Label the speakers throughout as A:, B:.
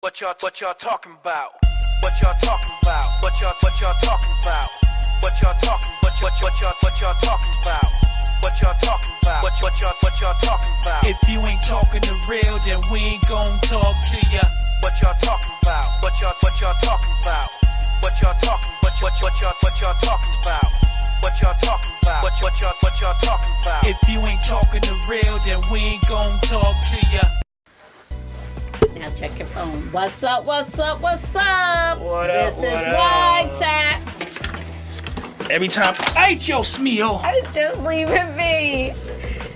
A: What y'all talking about? What y'all talking about? What y'all talking about? What y'all talking? What y'all talking about? What y'all talking about? What y'all talking about?
B: If you ain't talking the real, then we ain't gon' talk to ya.
A: What y'all talking about? What y'all talking about? What y'all talking? What y'all talking about? What y'all talking about? What y'all talking about?
B: If you ain't talking the real, then we ain't gon' talk to ya.
C: Now check your phone. What's up? What's up? What's up?
B: What
C: this
B: up,
C: is
B: what
C: WYTAP.
B: Every time, hey, yo, Smeo.
C: Just leave it be.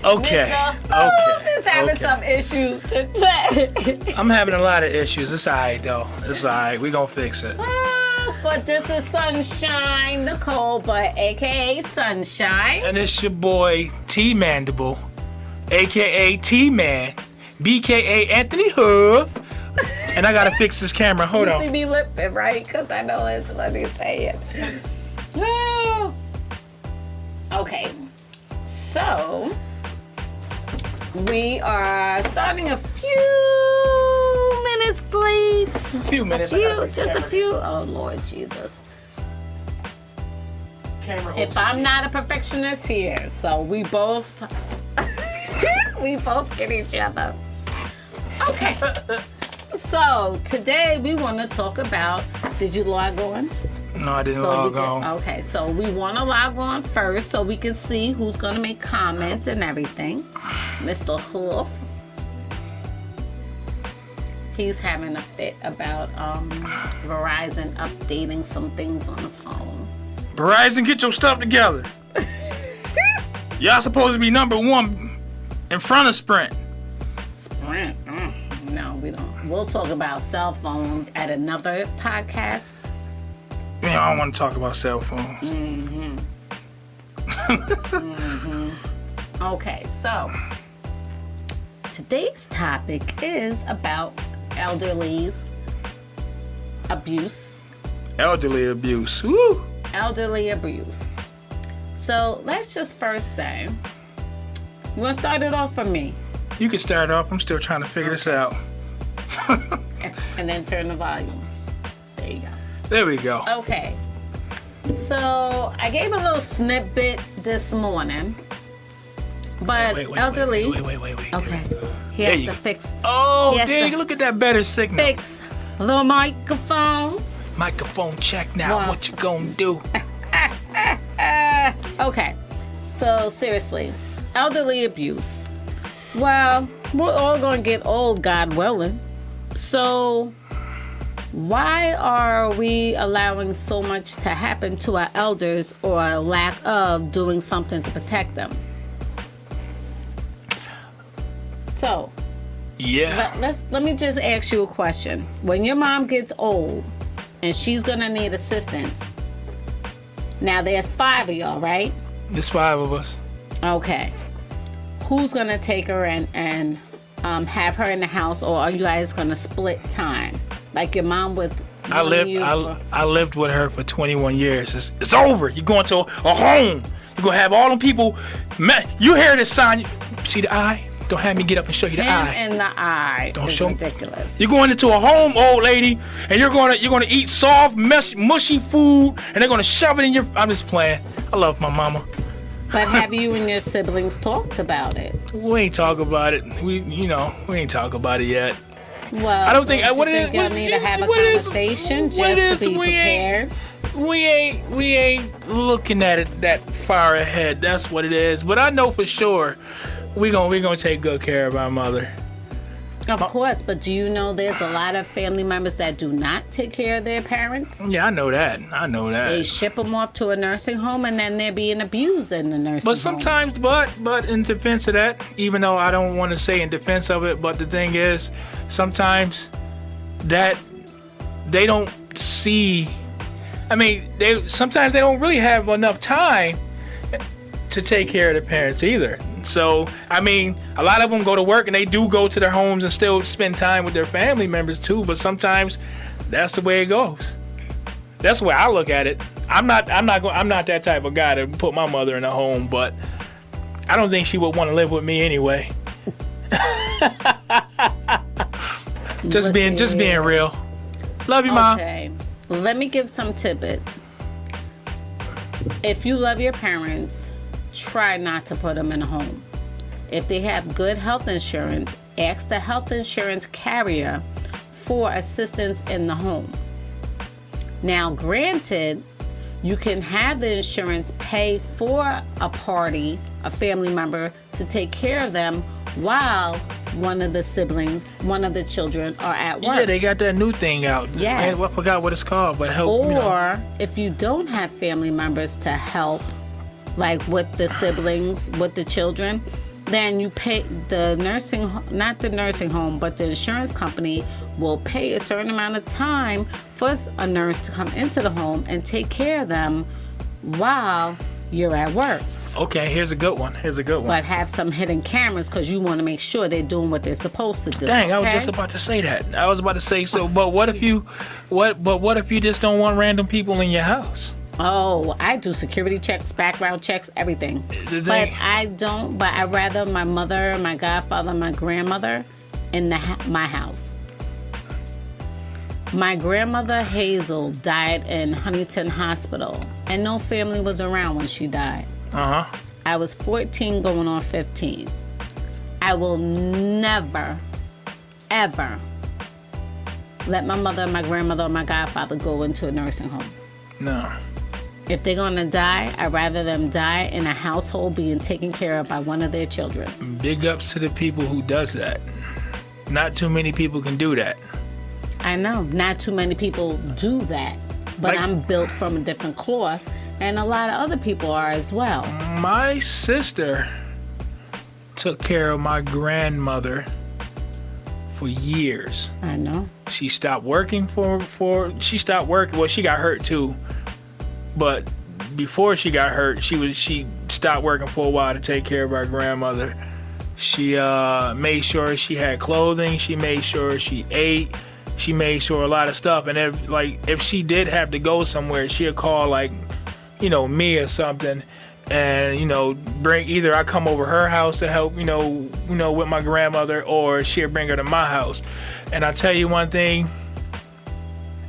B: Okay.
C: Just having some issues today.
B: I'm having a lot of issues. It's alright though. It's alright. We gonna fix it.
C: But this is Sunshine Nicole, but aka Sunshine.
B: And it's your boy T Mandible, aka T Man, BKA Anthony Huff. And I gotta fix this camera. Hold
C: you
B: on.
C: see me lipping, right? Because I know it's what he's saying. Okay. So we are starting a few minutes late. Just a few. Oh Lord Jesus. If I'm not a perfectionist here, so we both get each other. Okay. So today we want to talk about. Did you log on?
B: No, I didn't log on.
C: Okay, so we want to log on first so we can see who's going to make comments and everything. Mr. Hoof. He's having a fit about Verizon updating some things on the phone.
B: Verizon, get your stuff together. Y'all supposed to be number one in front of Sprint.
C: Sprint? No, we don't. We'll talk about cell phones at another podcast.
B: Man, I don't want to talk about cell phones.
C: Okay, so today's topic is about elderly's abuse.
B: Elderly abuse. Woo!
C: Elderly abuse. So let's just first say, you want to start it off for me?
B: You can start off. I'm still trying to figure this out.
C: And then turn the volume. There you go.
B: There we go.
C: Okay. So I gave a little snippet this morning. But elderly.
B: Wait.
C: Okay. He has to fix.
B: Oh, there you look at that better signal.
C: Fix the microphone.
B: Microphone check now.
C: Wow.
B: What you gonna do?
C: Okay. So seriously, elderly abuse. Well, we're all gonna get old, God willing. So why are we allowing so much to happen to our elders or a lack of doing something to protect them? So,
B: yeah.
C: let me just ask you a question. When your mom gets old and she's gonna need assistance, now there's 5 of y'all, right?
B: There's 5 of us.
C: Okay. Who's gonna take her and have her in the house, or are you guys gonna split time? Like your mom with
B: I lived with her for 21 years. It's over. You're going to a home. You're gonna have all them people. You hear this sign? See the eye? Don't have me get up and show you the eye.
C: In the eye.
B: Don't
C: is
B: show.
C: Ridiculous.
B: You're going into a home, old lady, and you're gonna eat soft, mushy food, and they're gonna shove it in your. I'm just playing. I love my mama.
C: But have you and your siblings talked about it?
B: We ain't talk about it. We ain't talk about it yet.
C: Well,
B: I don't think
C: what it is. Y'all need to have a conversation just to be prepared.
B: We ain't looking at it that far ahead. That's what it is. But I know for sure we gonna take good care of our mother.
C: Of course, but do you know there's a lot of family members that do not take care of their parents?
B: Yeah, I know that.
C: They ship them off to a nursing home and then they're being abused in the nursing home.
B: But sometimes, but in defense of that, even though I don't want to say in defense of it, but the thing is, sometimes that they don't see. I mean, sometimes they don't really have enough time to take care of their parents either. So, I mean, a lot of them go to work and they do go to their homes and still spend time with their family members too. But sometimes that's the way it goes. That's the way I look at it. I'm not that type of guy to put my mother in a home, but I don't think she would want to live with me anyway. Just being real. Love you, Mom.
C: Okay. Let me give some tidbits. If you love your parents, try not to put them in a home. If they have good health insurance, ask the health insurance carrier for assistance in the home. Now, granted, you can have the insurance pay for a party, a family member, to take care of them while one of the siblings, one of the children are at work.
B: Yeah, they got that new thing out.
C: Yes.
B: Man, I forgot what it's called, but help.
C: Or if you don't have family members to help, like with the siblings, with the children, then you pay the not the nursing home, but the insurance company will pay a certain amount of time for a nurse to come into the home and take care of them while you're at work.
B: Okay, here's a good one.
C: But have some hidden cameras because you want to make sure they're doing what they're supposed to do.
B: Dang, I was
C: okay?
B: just about to say that. I was about to say so. But what if you just don't want random people in your house?
C: Oh, I do security checks, background checks, everything. But I'd rather my mother, my godfather, my grandmother in my house. My grandmother Hazel died in Huntington Hospital, and no family was around when she died. I was 14 going on 15. I will never, ever let my mother, my grandmother, or my godfather go into a nursing home.
B: No.
C: If they're going to die, I'd rather them die in a household being taken care of by one of their children.
B: Big ups to the people who does that. Not too many people can do that.
C: I know. Not too many people do that. But I'm built from a different cloth. And a lot of other people are as well.
B: My sister took care of my grandmother for years.
C: I know.
B: She stopped working she stopped working. Well, she got hurt too. But before she got hurt, she stopped working for a while to take care of our grandmother. She made sure she had clothing. She made sure she ate. She made sure a lot of stuff. And if she did have to go somewhere, she'd call me or something, and bring either I come over her house to help with my grandmother, or she'll bring her to my house. And I tell you one thing,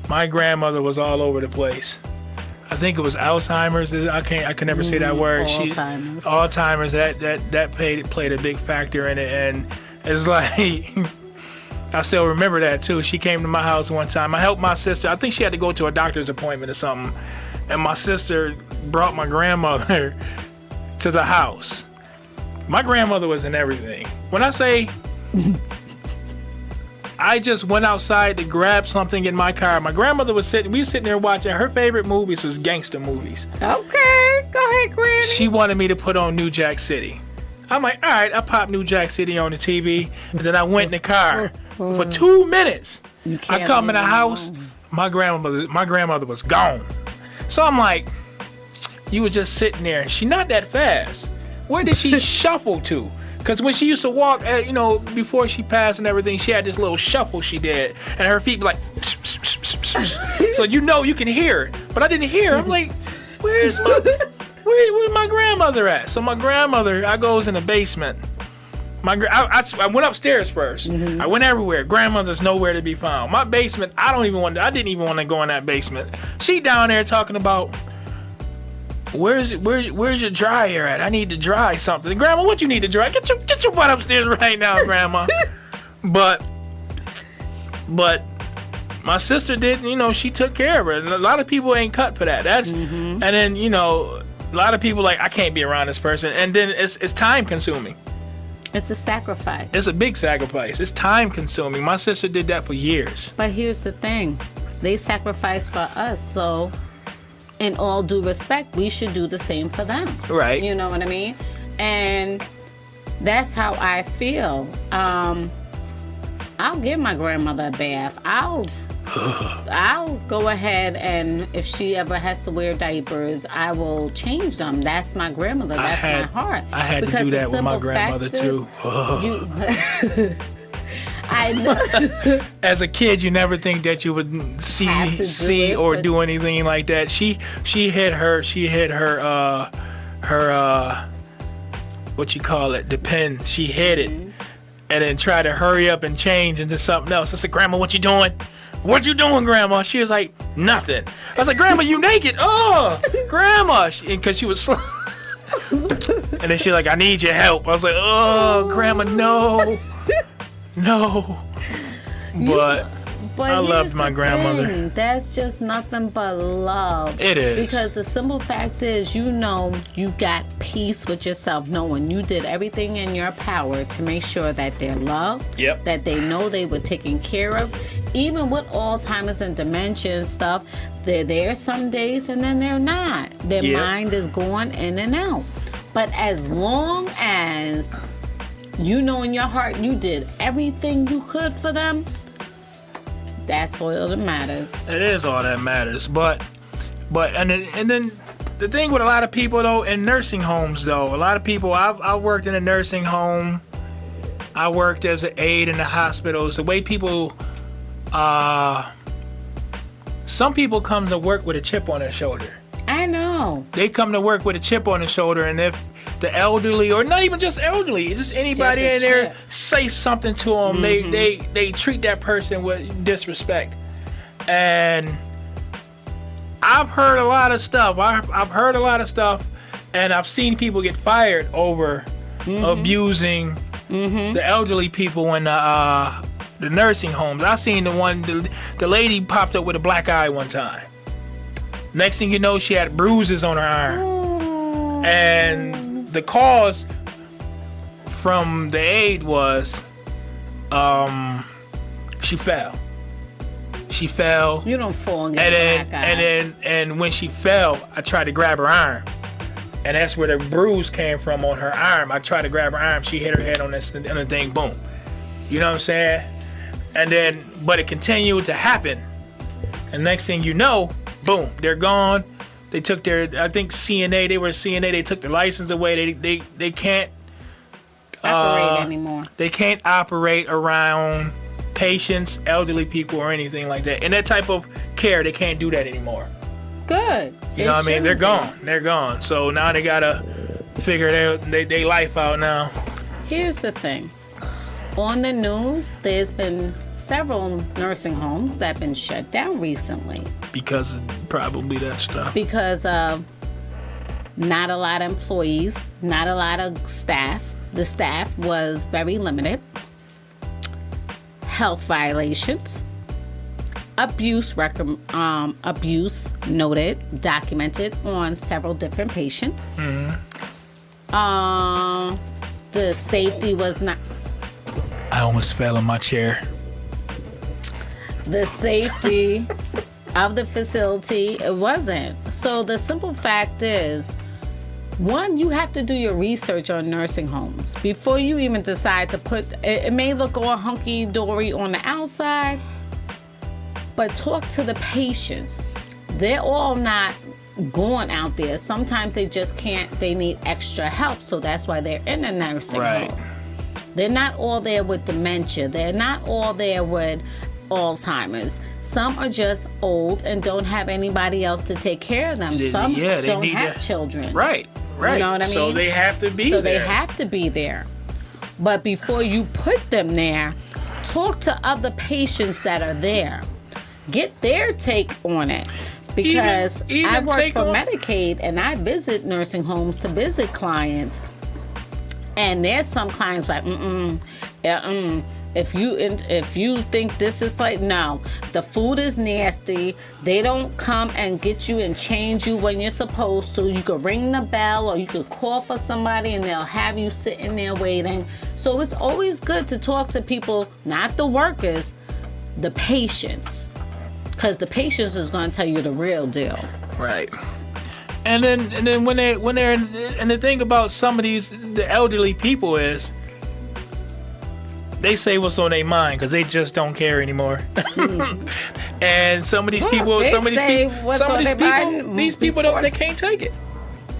B: my grandmother was all over the place. I think it was Alzheimer's. I can never say that word. Alzheimer's. That played a big factor in it, and it's like I still remember that too. She came to my house one time. I helped my sister. I think she had to go to a doctor's appointment or something. And my sister brought my grandmother to the house. My grandmother was in everything. When I say I just went outside to grab something in my car, my grandmother was we were sitting there watching. Her favorite movies was gangster movies.
C: Okay, go ahead, Granny.
B: She wanted me to put on New Jack City. I'm like, all right, I popped New Jack City on the TV, and then I went in the car for 2 minutes. I come in the house, my grandmother was gone. So I'm like, you were just sitting there. She not that fast. Where did she shuffle to? Because when she used to walk, before she passed and everything, she had this little shuffle she did. And her feet be like, pss, pss, pss, pss, pss. So you can hear it. But I didn't hear her. I'm like, where's my grandmother at? So my grandmother, I goes in the basement. I went upstairs first. Mm-hmm. I went everywhere. Grandmother's nowhere to be found. My basement, I didn't even want to go in that basement. She down there talking about, where's your dryer at? I need to dry something. Grandma, what you need to dry? Get your butt upstairs right now, Grandma. But my sister did, she took care of her. And a lot of people ain't cut for that. And then, a lot of people like, I can't be around this person. And then it's time consuming.
C: It's a sacrifice.
B: It's a big sacrifice. It's time consuming. My sister did that for years.
C: But here's the thing. They sacrificed for us. So in all due respect, we should do the same for them.
B: Right.
C: You know what I mean? And that's how I feel. I'll give my grandmother a bath. I'll go ahead, and if she ever has to wear diapers, I will change them. That's my grandmother. That's my heart.
B: I had to do that with my grandmother too.
C: I know.
B: As a kid, you never think that you would see or do anything like that. She hit her what you call it, the pen. She hit it. and then try to hurry up and change into something else. I said, Grandma, what you doing? What you doing, Grandma? She was like, nothing. I was like, Grandma, you naked? Oh, Grandma. Because she was and then she's like, I need your help. I was like, oh, Grandma, no. No. But I loved my grandmother.
C: Thing. That's just nothing but love.
B: It is.
C: Because the simple fact is, you know, you got peace with yourself, knowing you did everything in your power to make sure that they're loved,
B: Yep.
C: that they know they were taken care of. Even with Alzheimer's and dementia and stuff, they're there some days and then they're not. Their
B: Yep.
C: mind is going in and out. But as long as you know in your heart you did everything you could for them, that's all that matters.
B: It is all that matters. But and then the thing with a lot of people though, in nursing homes though, a lot of people, I worked in a nursing home. I worked as an aide in the hospitals. The way people, some people come to work with a chip on their shoulder.
C: I know.
B: They come to work with a chip on their shoulder, and if the elderly, or not even just elderly, just anybody
C: Just a
B: in there
C: chip.
B: say something to them, they treat that person with disrespect. And I've heard a lot of stuff. I've heard a lot of stuff, and I've seen people get fired over abusing the elderly people in the nursing homes. I seen the lady popped up with a black eye one time. Next thing you know, she had bruises on her arm. And the cause from the aide was she fell. She fell.
C: You don't fall and get a black eye.
B: And when she fell, I tried to grab her arm. And that's where the bruise came from on her arm. I tried to grab her arm. She hit her head on this and the thing, boom. You know what I'm saying? And then, but it continued to happen. And next thing you know, boom, they're gone. They took their, I think CNA, they were CNA, they took their license away. They can't
C: Operate anymore.
B: They can't operate around patients, elderly people, or anything like that. In that type of care, they can't do that anymore.
C: Good.
B: You know what I mean? They're gone. They're gone. So now they gotta figure their life out now.
C: Here's the thing. On the news, there's been several nursing homes that have been shut down recently.
B: Because of probably that stuff.
C: Because of not a lot of employees, not a lot of staff. The staff was very limited. Health violations. Abuse noted, documented on several different patients. The safety was not...
B: I almost fell in my chair.
C: The safety of the facility, it wasn't. So the simple fact is, one, you have to do your research on nursing homes before you even decide to put, it may look all hunky-dory on the outside, but talk to the patients. They're all not going out there. Sometimes they just can't, they need extra help, so that's why they're in a nursing home. They're not all there with dementia. They're not all there with Alzheimer's. Some are just old and don't have anybody else to take care of them. Some don't have children.
B: Right.
C: You know what I mean?
B: So they have to be there.
C: So they have to be there. But before you put them there, talk to other patients that are there. Get their take on it. Because I work for Medicaid and I visit nursing homes to visit clients. And there's some clients like, if you think this is play, no, the food is nasty. They don't come and get you and change you when you're supposed to. You could ring the bell or you could call for somebody and they'll have you sitting there waiting. So it's always good to talk to people, not the workers, the patients, because the patients is going to tell you the real deal.
B: Right. And then when they're and the thing about some of the elderly people is they say what's on their mind because they just don't care anymore. And some of these people, they can't take it.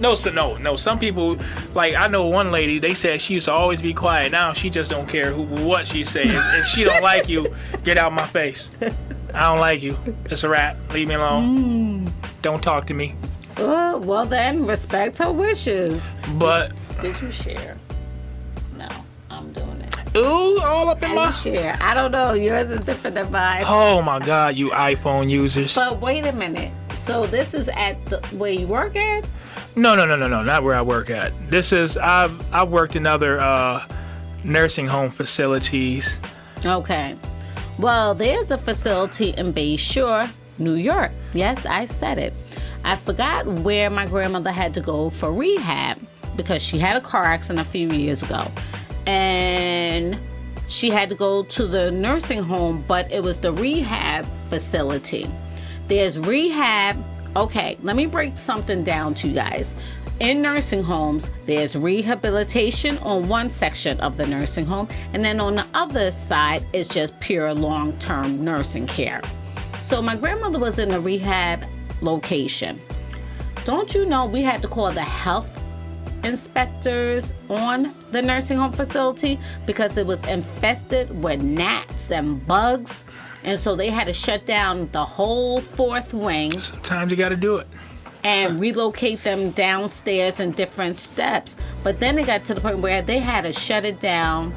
B: No, some people, like I know one lady, they said she used to always be quiet. Now she just don't care what she's saying. If she don't like you, get out my face. I don't like you. It's a wrap. Leave me alone. Don't talk to me.
C: Well then, respect her wishes.
B: But
C: did you share? No, I'm doing it.
B: Ooh, all up in
C: I
B: my.
C: share. I don't know. Yours is different than mine.
B: Oh my God, you iPhone users.
C: But wait a minute. So this is at the where you work at?
B: No, not where I work at. This is I've worked in other nursing home facilities.
C: Okay. Well, there's a facility in Bay Shore, New York. Yes, I said it. I forgot where my grandmother had to go for rehab because she had a car accident a few years ago. And she had to go to the nursing home, but it was the rehab facility. There's rehab. Okay, let me break something down to you guys. In nursing homes, there's rehabilitation on one section of the nursing home, and then on the other side is just pure long-term nursing care. So my grandmother was in a rehab location. Don't you know we had to call the health inspectors on the nursing home facility because it was infested with gnats and bugs, and so they had to shut down the whole fourth wing.
B: Sometimes you got to do it.
C: And relocate them downstairs in different steps. But then it got to the point where they had to shut it down,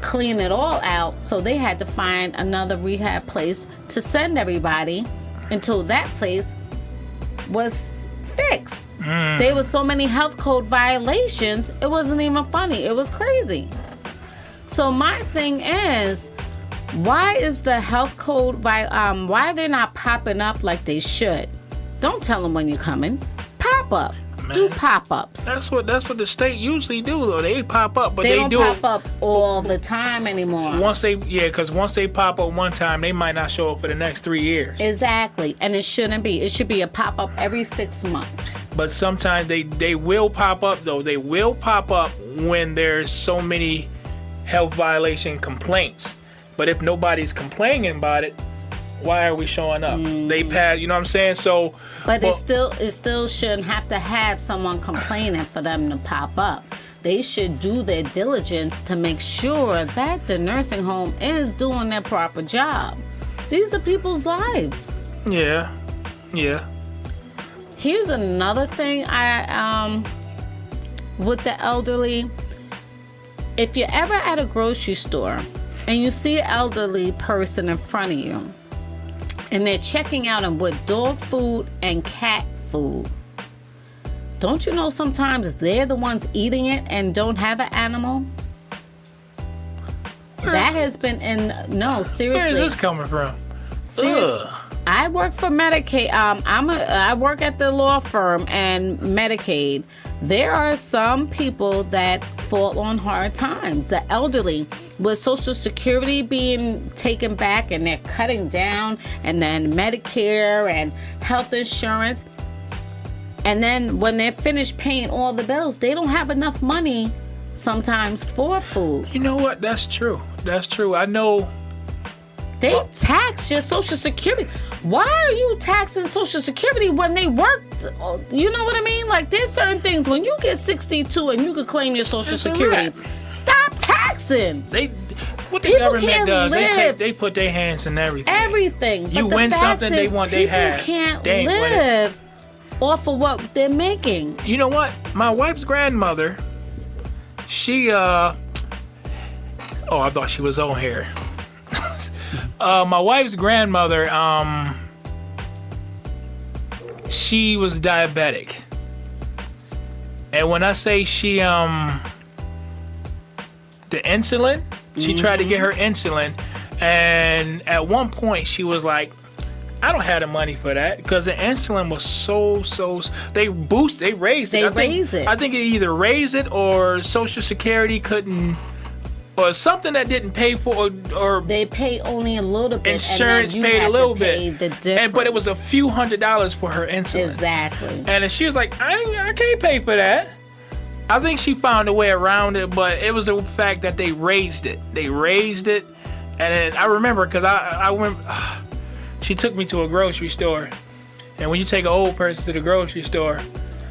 C: clean it all out, so they had to find another rehab place to send everybody until that place was fixed. There was so many health code violations, it wasn't even funny. It was crazy. So my thing is, why is the health code why they're not popping up like they should? Don't tell them when you're coming. Pop up.
B: Man,
C: do pop-ups.
B: That's what the state usually do though. They pop up, but
C: They
B: they
C: don't
B: do
C: pop
B: it
C: up all the time anymore.
B: because once they pop up one time, they might not show up for the next 3 years.
C: Exactly. And it shouldn't be. It should be a pop-up every 6 months.
B: But sometimes they will pop up though. They will pop up when there's so many health violation complaints. But if nobody's complaining about it, why are we showing up? They pass, you know what I'm saying? So,
C: But it still shouldn't have to have someone complaining for them to pop up. They should do their diligence to make sure that the nursing home is doing their proper job. These are people's lives.
B: yeah.
C: Here's another thing with the elderly. If you're ever at a grocery store and you see an elderly person in front of you and they're checking out and with dog food and cat food, don't you know sometimes they're the ones eating it and don't have an animal? That has been no, seriously.
B: Where is this coming from?
C: Seriously.
B: Ugh.
C: I work for Medicaid. I work at the law firm and Medicaid. There are some people that fall on hard times. The elderly, with Social Security being taken back and they're cutting down, and then Medicare and health insurance. And then when they're finished paying all the bills, they don't have enough money sometimes for food.
B: You know what? That's true. I know.
C: They tax your Social Security. Why are you taxing Social Security when they worked? You know what I mean? Like, there's certain things when you get 62 and you could claim your Social
B: It's a
C: Security.
B: wrap.
C: Stop taxing.
B: What the
C: People
B: government
C: can't
B: does,
C: live.
B: they put their hands in everything.
C: Everything.
B: You
C: But the
B: win
C: fact
B: something, they
C: is,
B: want they have.
C: People can't
B: They ain't with it.
C: live off of what they're making.
B: You know what? My wife's grandmother, she I thought she was on here. My wife's grandmother, she was diabetic. And when I say she the insulin, she tried to get her insulin, and at one point she was like, I don't have the money for that because the insulin was so they raised it. I think it either raised it or Social Security couldn't, or something that didn't pay for, or
C: They pay only a little bit.
B: insurance
C: and then you
B: paid a
C: have
B: little
C: to pay
B: bit.
C: The difference.
B: But it was a few $100s for her insulin.
C: Exactly.
B: And then she was like, I can't pay for that. I think she found a way around it, but it was the fact that they raised it. And then I remember because I went. She took me to a grocery store, and when you take an old person to the grocery store,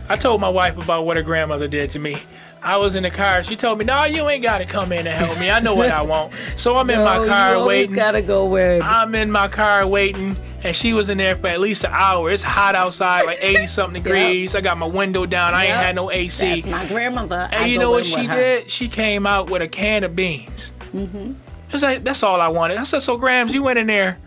B: I told my wife about what her grandmother did to me. I was in the car. She told me, "No, you ain't got to come in and help me. I know what I want." So I'm in my car
C: you always
B: waiting.
C: gotta go where.
B: I'm in my car waiting, and she was in there for at least an hour. It's hot outside, like 80-something degrees. I got my window down. I ain't had no AC.
C: That's my grandmother.
B: And you know what she did? She came out with a can of beans. Mm-hmm. It was like, that's all I wanted. I said, so Grams, you went in there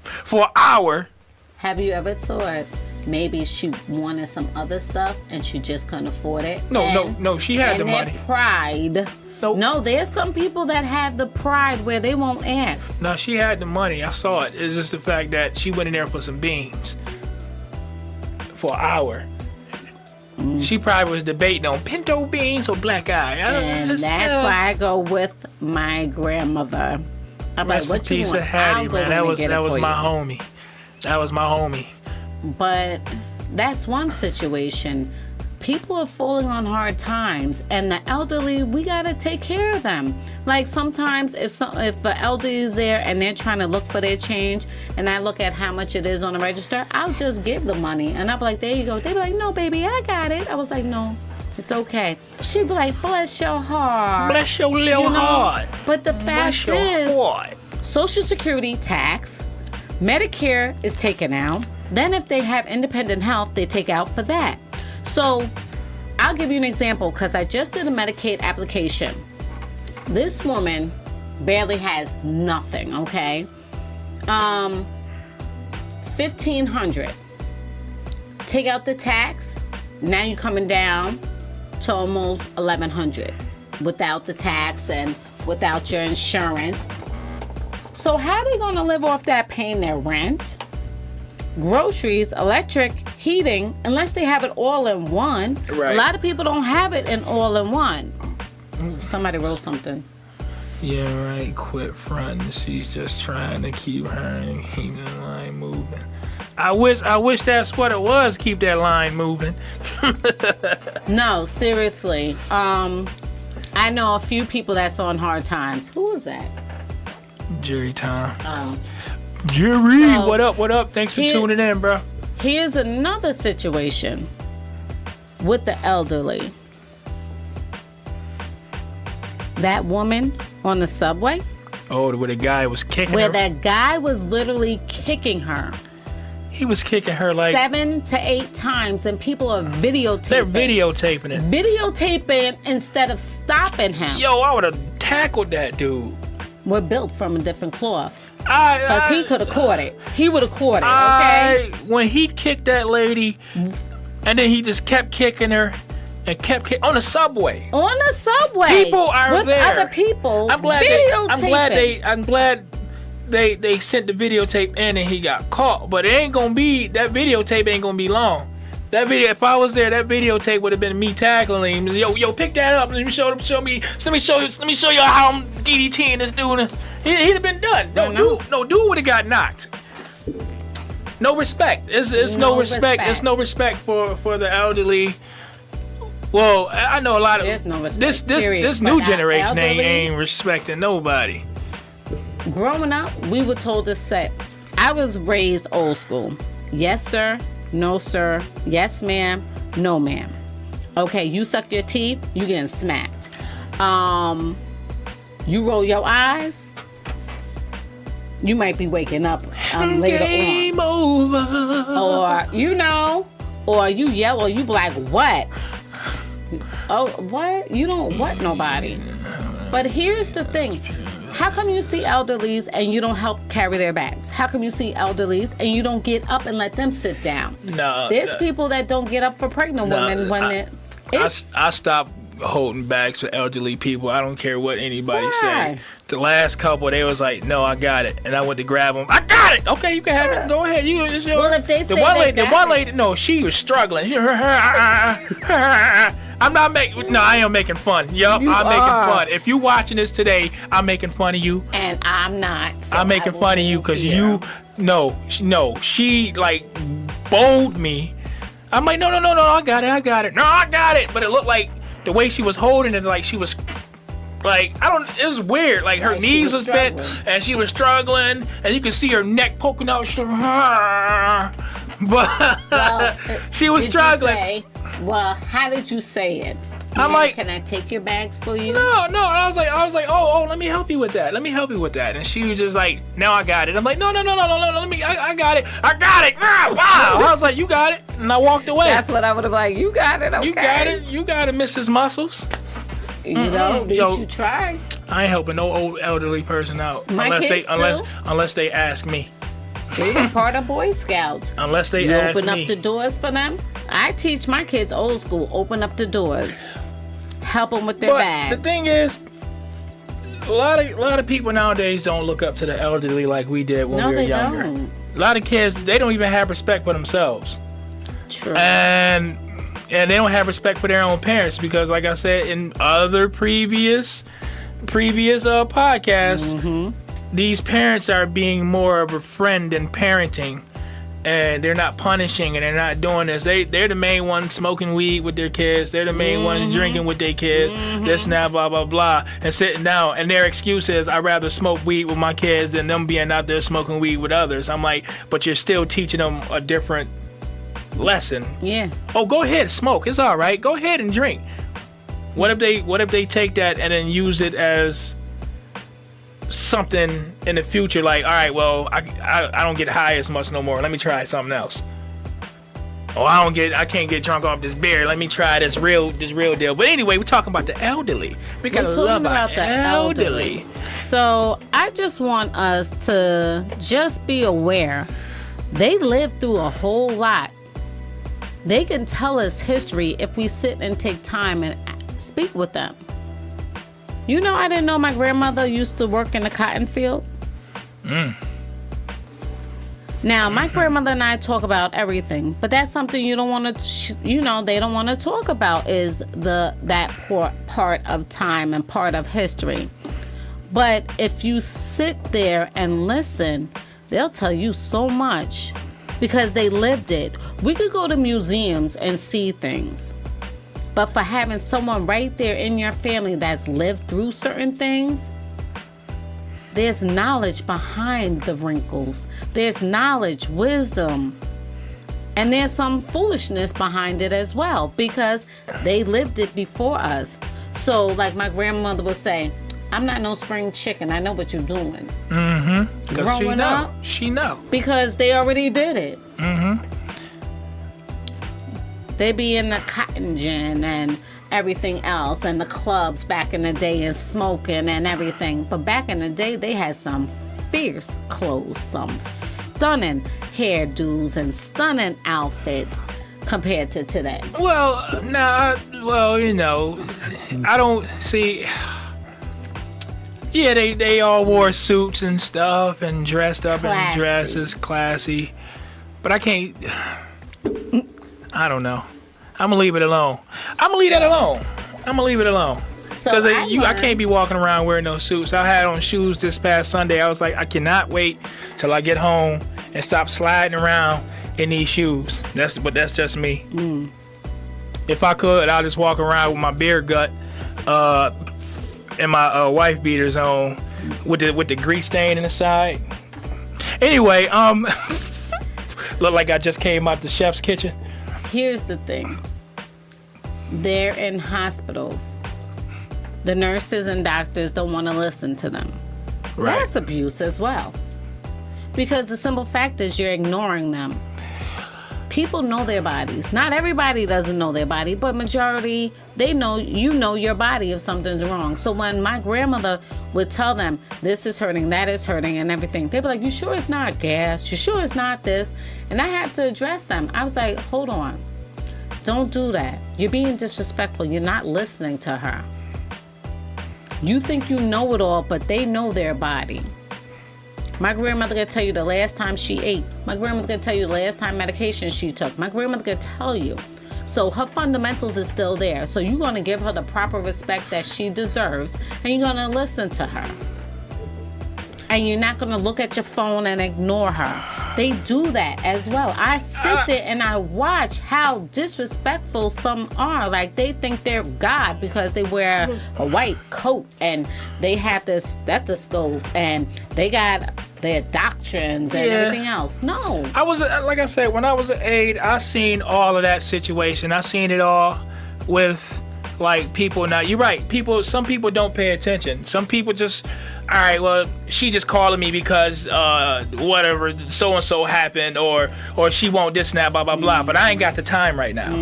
B: for an hour.
C: Have you ever thought maybe she wanted some other stuff and she just couldn't afford it?
B: No. She had the money.
C: And pride.
B: Nope.
C: No, there's some people that have the pride where they won't ask.
B: No, she had the money. I saw it. It's just the fact that she went in there for some beans for an hour. She probably was debating on pinto beans or black eye.
C: And that's why I go with my grandmother. I'm like, what you want?
B: Hattie,
C: I'll go
B: man. That was my
C: you.
B: homie. That was my homie.
C: But that's one situation. People are falling on hard times, and the elderly, we gotta take care of them. Like sometimes, if the elderly is there and they're trying to look for their change, and I look at how much it is on the register, I'll just give the money, and I'll be like, "There you go." They be like, "No, baby, I got it." I was like, "No, it's okay." She'd be like, "Bless your heart,
B: Bless your little heart."
C: But the fact is, Social Security tax, Medicare is taken out. Then if they have independent health, they take out for that. So I'll give you an example because I just did a Medicaid application. This woman barely has nothing, okay? $1,500. Take out the tax, now you're coming down to almost $1,100 without the tax and without your insurance. So how are they gonna live off that, paying their rent, groceries, electric, heating, unless they have it all in one?
B: Right.
C: A lot of people don't have it in all in one. Somebody wrote something.
B: Yeah, right. Quit fronting. She's just trying to keep her and keep the line moving. I wish that's what it was. Keep that line moving.
C: No, seriously. I know a few people that's on hard times. Who was that?
B: Jerry Tom.
C: Oh.
B: Jerry,
C: So,
B: what up? What up? Thanks for tuning in, bro.
C: Here's another situation with the elderly. That woman on the subway.
B: Oh, where the guy was kicking
C: Where
B: her.
C: that guy was literally kicking her.
B: He was kicking her like
C: 7 to 8 times, and people are videotaping.
B: they're videotaping it.
C: Videotaping instead of stopping him.
B: Yo, I would have tackled that dude.
C: We're built from a different cloth. Because he could have caught it. He would have caught it, okay?
B: When he kicked that lady, and then he just kept kicking her and kept kicking on the subway.
C: On the subway.
B: People are
C: with
B: there.
C: Other people.
B: I'm glad they sent the videotape in and he got caught. But it ain't gonna be, that videotape ain't gonna be long. That video, if I was there, that videotape would have been me tackling him. Yo, pick that up. Let me show you how I'm DDTing this dude. He'd have been done. Dude would have got knocked. No respect. It's no respect. It's no respect for the elderly. Well, I know a lot of
C: There's no respect,
B: this new generation ain't respecting nobody.
C: Growing up, we were told to say, I was raised old school. Yes, sir. No, sir. Yes, ma'am. No, ma'am. Okay, you suck your teeth, you getting smacked. You roll your eyes, you might be waking up later
B: Game
C: on.
B: over.
C: Or you yell or you be like, what? Oh, what? You don't what nobody. But here's the thing. How come you see elderlies and you don't help carry their bags? How come you see elderlies and you don't get up and let them sit down?
B: No.
C: There's people that don't get up for pregnant women when
B: I stopped holding bags for elderly people. I don't care what anybody
C: Why?
B: say. The last couple, they was like, "No, I got it," and I went to grab them. I got it. Okay, you can have it. Go ahead. It's yours.
C: Well, if they say
B: the one
C: got
B: lady, no, she was struggling. I'm not making. No, I am making fun. Yup, I'm making fun. If you watching this today, I'm making fun of you.
C: And I'm not. So
B: I'm making fun of you because she like bowled me. I'm like, no, I got it. No, I got it. But it looked like the way she was holding it, like she was like, it was weird. Like her knees was bent and she was struggling and you could see her neck poking out. But she was struggling.
C: Well, how did you say it?
B: I'm like,
C: can I take your bags for you?
B: No. And I was like, oh, let me help you with that. And she was just like, now I got it. I'm like, no, let me, I got it. Wow. I was like, you got it. And I walked away.
C: That's what I would have like, you got it, okay.
B: You got it, Mrs. Muscles.
C: You know, at least you try.
B: I ain't helping no old elderly person out. Unless they ask me.
C: They're part of Boy Scouts.
B: Unless they
C: you
B: ask me.
C: Open up the doors for them. I teach my kids old school. Open up the doors. Help them with their bags.
B: The thing is, a lot of people nowadays don't look up to the elderly like we did when we were younger.
C: Don't.
B: A lot of kids, they don't even have respect for themselves.
C: True.
B: And they don't have respect for their own parents because, like I said in other previous podcasts, these parents are being more of a friend in parenting, and they're not punishing and they're not doing this. They're the main ones smoking weed with their kids. They're the main ones drinking with their kids. This and that, blah blah blah, and sitting down. And their excuse is, I'd rather smoke weed with my kids than them being out there smoking weed with others. I'm like, but you're still teaching them a different lesson.
C: Yeah.
B: Oh, go ahead, smoke. It's all right. Go ahead and drink. What if they take that and then use it as something in the future, like, all right, well, I don't get high as much no more. Let me try something else. Oh, I can't get drunk off this beer. Let me try this real deal. But anyway, we're talking about the elderly. We gotta love about the elderly.
C: So I just want us to just be aware. They lived through a whole lot. They can tell us history if we sit and take time and speak with them. You know, I didn't know my grandmother used to work in the cotton field. Now, my grandmother and I talk about everything, but that's something you don't want to, they don't want to talk about is that part of time and part of history. But if you sit there and listen, they'll tell you so much because they lived it. We could go to museums and see things. But for having someone right there in your family that's lived through certain things, there's knowledge behind the wrinkles. There's knowledge, wisdom, and there's some foolishness behind it as well because they lived it before us. So like my grandmother would say, I'm not no spring chicken. I know what you're doing. Growing up,
B: she know.
C: Because they already did it. They be in the cotton gin and everything else and the clubs back in the day and smoking and everything. But back in the day, they had some fierce clothes, some stunning hairdos and stunning outfits compared to today.
B: Well, I don't see. Yeah, they all wore suits and stuff and dressed up in dresses, classy. But I can't. I don't know. I'm gonna leave it alone. I'm gonna leave it alone. Because I can't be walking around wearing no suits. I had on shoes this past Sunday. I was like, I cannot wait till I get home and stop sliding around in these shoes. But that's just me. If I could, I'll just walk around with my beer gut and my wife beaters on with the grease stain in the side. Anyway, look like I just came out the chef's kitchen.
C: Here's the thing. They're in hospitals. The nurses and doctors don't want to listen to them.
B: Right.
C: That's abuse as well. Because the simple fact is you're ignoring them. People know their bodies. Not everybody doesn't know their body, but majority, they know, you know your body if something's wrong. So when my grandmother would tell them, this is hurting, that is hurting, and everything, they'd be like, you sure it's not gas? You sure it's not this? And I had to address them. I was like, hold on. Don't do that. You're being disrespectful. You're not listening to her. You think you know it all, but they know their body. My grandmother could tell you the last time she ate. My grandmother could tell you the last time medication she took. My grandmother could tell you. So her fundamentals is still there. So you're going to give her the proper respect that she deserves, and you're going to listen to her. And you're not going to look at your phone and ignore her. They do that as well. I sit there and I watch how disrespectful some are. Like they think they're God because they wear a white coat and they have this stethoscope and they got their doctrines and everything else. No.
B: I was, like I said, when I was an aide, I seen all of that situation. I seen it all with like people now. You're right. Some people don't pay attention. Some people just, all right, well, she just calling me because whatever so and so happened, or she won't this and that, blah blah blah. But I ain't got the time right now.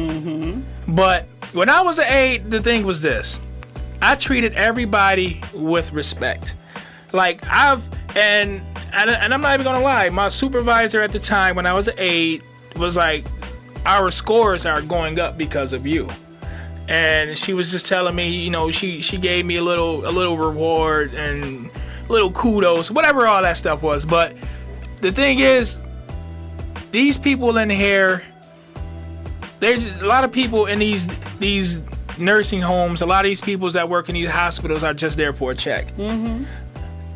B: But when I was an aide, the thing was this: I treated everybody with respect. Like and I'm not even gonna lie. My supervisor at the time when I was an aide was like, our scores are going up because of you. And she was just telling me, you know, she gave me a little reward and little kudos, whatever all that stuff was. But the thing is, these people in here, there's a lot of people in these nursing homes, a lot of these people that work in these hospitals are just there for a check.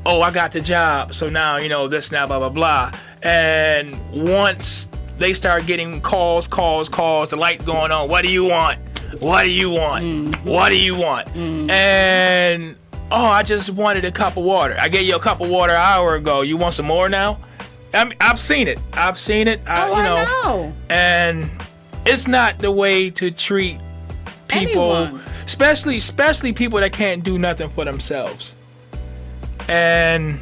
B: Oh, I got the job, so now, you know, this, now, blah, blah, blah. And once they start getting calls, the light going on, what do you want? What do you want? What do you want? And, oh, I just wanted a cup of water. I gave you a cup of water an hour ago. You want some more now? I mean, I've seen it.
C: I know.
B: And it's not the way to treat people,
C: Anyone.
B: especially people that can't do nothing for themselves. And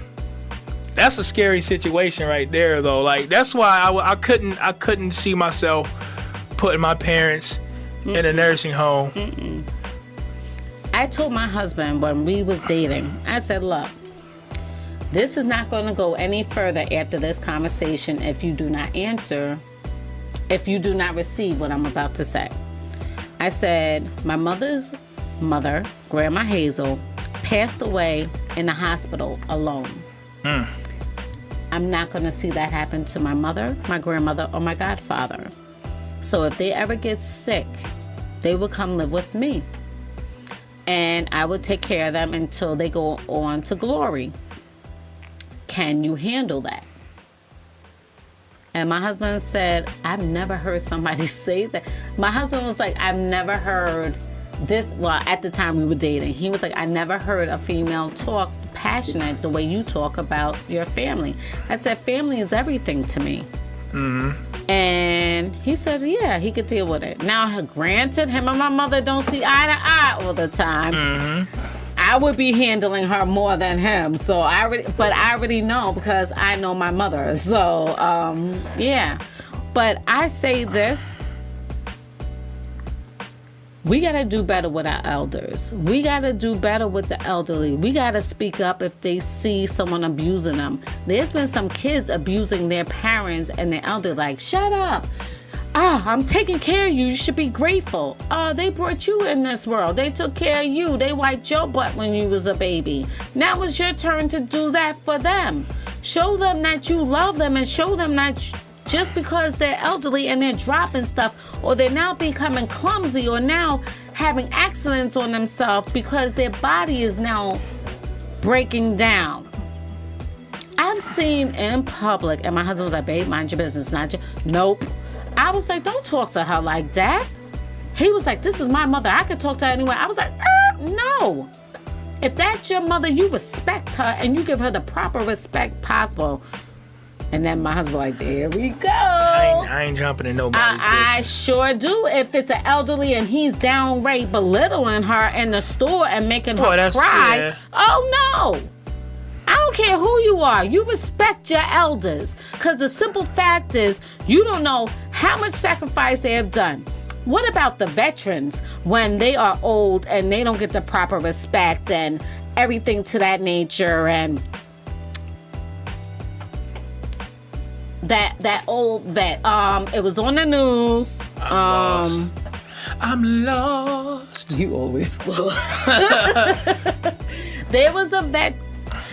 B: that's a scary situation right there, though. Like, that's why I couldn't see myself putting my parents in a nursing home.
C: I told my husband when we was dating, I said, look, this is not going to go any further after this conversation if you do not receive what I'm about to say. I said, my mother's mother, Grandma Hazel, passed away in the hospital alone. I'm not going to see that happen to my mother, my grandmother, or my godfather. So if they ever get sick, they will come live with me. And I will take care of them until they go on to glory. Can you handle that? And my husband said, I've never heard somebody say that. My husband was like, I've never heard this. Well, at the time we were dating, he was like, I never heard a female talk passionate the way you talk about your family. I said, family is everything to me. And he said, yeah, he could deal with it. Now, granted, him and my mother don't see eye to eye all the time. I would be handling her more than him. So I already know because I know my mother. So, yeah. But I say this. We got to do better with our elders. We got to do better with the elderly. We got to speak up if they see someone abusing them. There's been some kids abusing their parents and their elder, like, shut up. I'm taking care of you. You should be grateful. They brought you in this world. They took care of you. They wiped your butt when you was a baby. Now it's your turn to do that for them. Show them that you love them and show them that just because they're elderly and they're dropping stuff, or they're now becoming clumsy, or now having accidents on themselves because their body is now breaking down. I've seen in public, and my husband was like, babe, mind your business, not your... Nope. I was like, don't talk to her like that. He was like, this is my mother. I could talk to her anyway. I was like, no. If that's your mother, you respect her and you give her the proper respect possible. And then my husband like, there we go.
B: I ain't jumping in nobody's
C: I sure do. If it's an elderly and he's downright belittling her in the store and making her cry. Yeah. Oh, no. I don't care who you are. You respect your elders. Because the simple fact is, you don't know how much sacrifice they have done. What about the veterans when they are old and they don't get the proper respect and everything to that nature? And that old vet, it was on the news.
B: I'm lost.
C: You always lost. There was a vet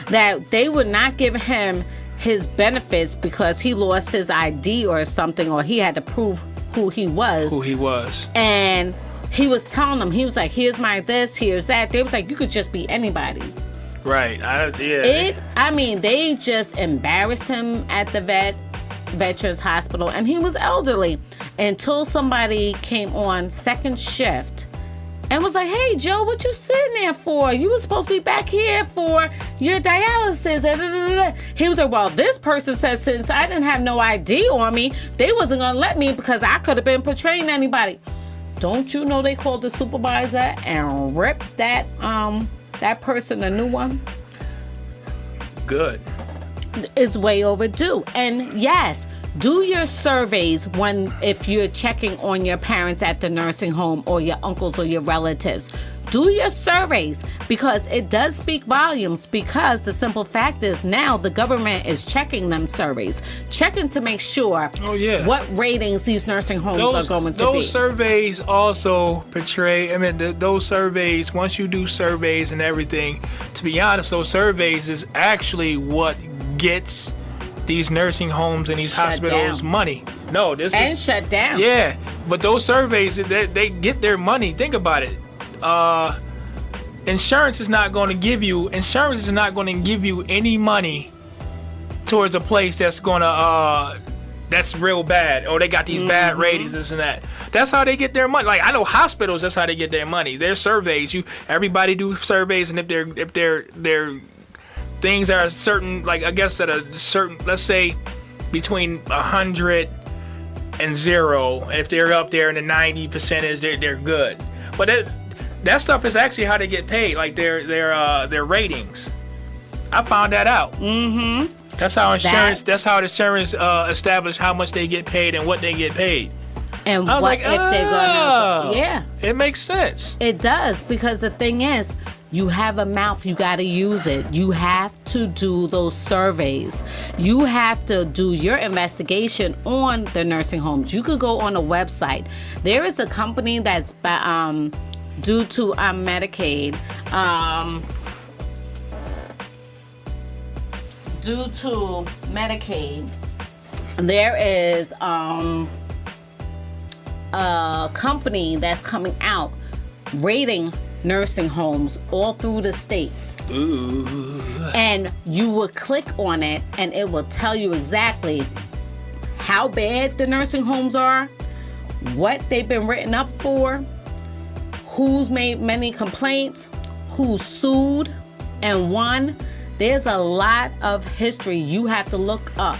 C: that they would not give him his benefits because he lost his ID or something, or he had to prove who he was. And he was telling them, he was like, here's my this, here's that. They was like, you could just be anybody.
B: Right.
C: They just embarrassed him at the Veterans Hospital, and he was elderly until somebody came on second shift and was like, hey, Joe, what you sitting there for? You were supposed to be back here for your dialysis. He was like, well, this person said since I didn't have no ID on me, they wasn't going to let me because I could have been portraying anybody. don't you know they called the supervisor and ripped that person a new one?
B: Good.
C: It's way overdue. And yes, do your surveys if you're checking on your parents at the nursing home or your uncles or your relatives. Do your surveys, because it does speak volumes, because the simple fact is now the government is checking them surveys, checking to make sure what ratings these nursing homes are going to be.
B: Those surveys also portray, those surveys, once you do surveys and everything, to be honest, those surveys is actually what gets these nursing homes and these hospitals money. No, this is
C: shut down.
B: Yeah, but those surveys, they get their money. Think about it. Insurance is not going to give you any money towards a place that's that's real bad. Oh, they got these bad ratings, this and that. That's how they get their money. Like, I know hospitals, that's how they get their money. Their surveys, everybody do surveys, and if their things are certain, like I guess at a certain, let's say between 100 and 0, if they're up there in the 90 percentage, they're good. But that stuff is actually how they get paid, like their ratings. I found that out. Mm-hmm. That's how insurance. That's how insurance establish how much they get paid and what they get paid.
C: And I was like, if they're gonna, yeah,
B: it makes sense.
C: It does, because the thing is, you have a mouth, you got to use it. You have to do those surveys. You have to do your investigation on the nursing homes. You could go on a website. There is a company that's due to Medicaid, there is a company that's coming out rating nursing homes all through the states.
B: Ooh.
C: And you will click on it and it will tell you exactly how bad the nursing homes are, what they've been written up for, who's made many complaints, who's sued and won. There's a lot of history you have to look up.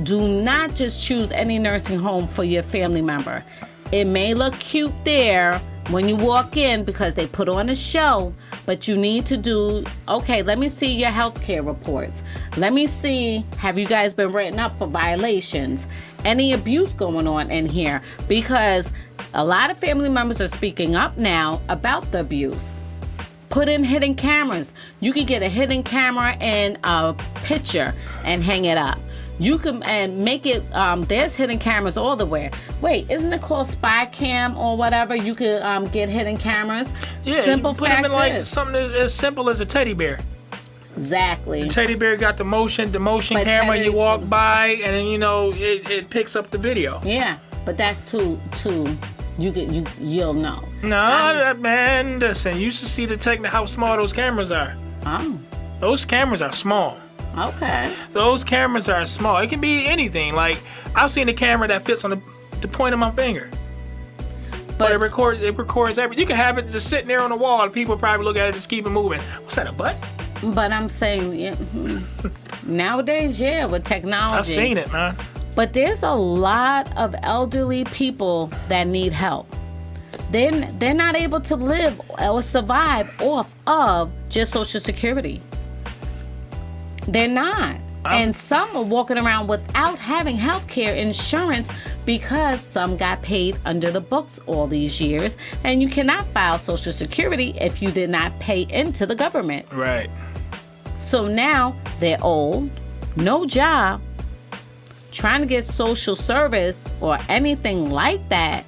C: Do not just choose any nursing home for your family member. It may look cute there when you walk in because they put on a show, but you need to do, okay, let me see your healthcare reports. Let me see, have you guys been written up for violations? Any abuse going on in here? Because a lot of family members are speaking up now about the abuse. Put in hidden cameras. You can get a hidden camera and a picture and hang it up. You can and make it. There's hidden cameras all the way. Wait, isn't it called spy cam or whatever? You can get hidden cameras.
B: Yeah,
C: simple
B: you put
C: fact
B: them in like
C: is,
B: something as simple as a teddy bear.
C: Exactly.
B: The teddy bear got the motion
C: But
B: camera. You walk by and then it picks up the video.
C: Yeah, but that's too. You'll know.
B: No, man, listen. You should see how small those cameras are.
C: Oh.
B: Those cameras are small.
C: Okay.
B: Those cameras are small. It can be anything. Like, I've seen a camera that fits on the point of my finger. But it records everything. You can have it just sitting there on the wall and people probably look at it, just keep it moving. What's that, a butt?
C: But I'm saying, nowadays, with technology.
B: I've seen it, man.
C: But there's a lot of elderly people that need help. They're not able to live or survive off of just Social Security. They're not. And some are walking around without having health care insurance because some got paid under the books all these years. And you cannot file Social Security if you did not pay into the government.
B: Right.
C: So now they're old, no job, trying to get social service or anything like that,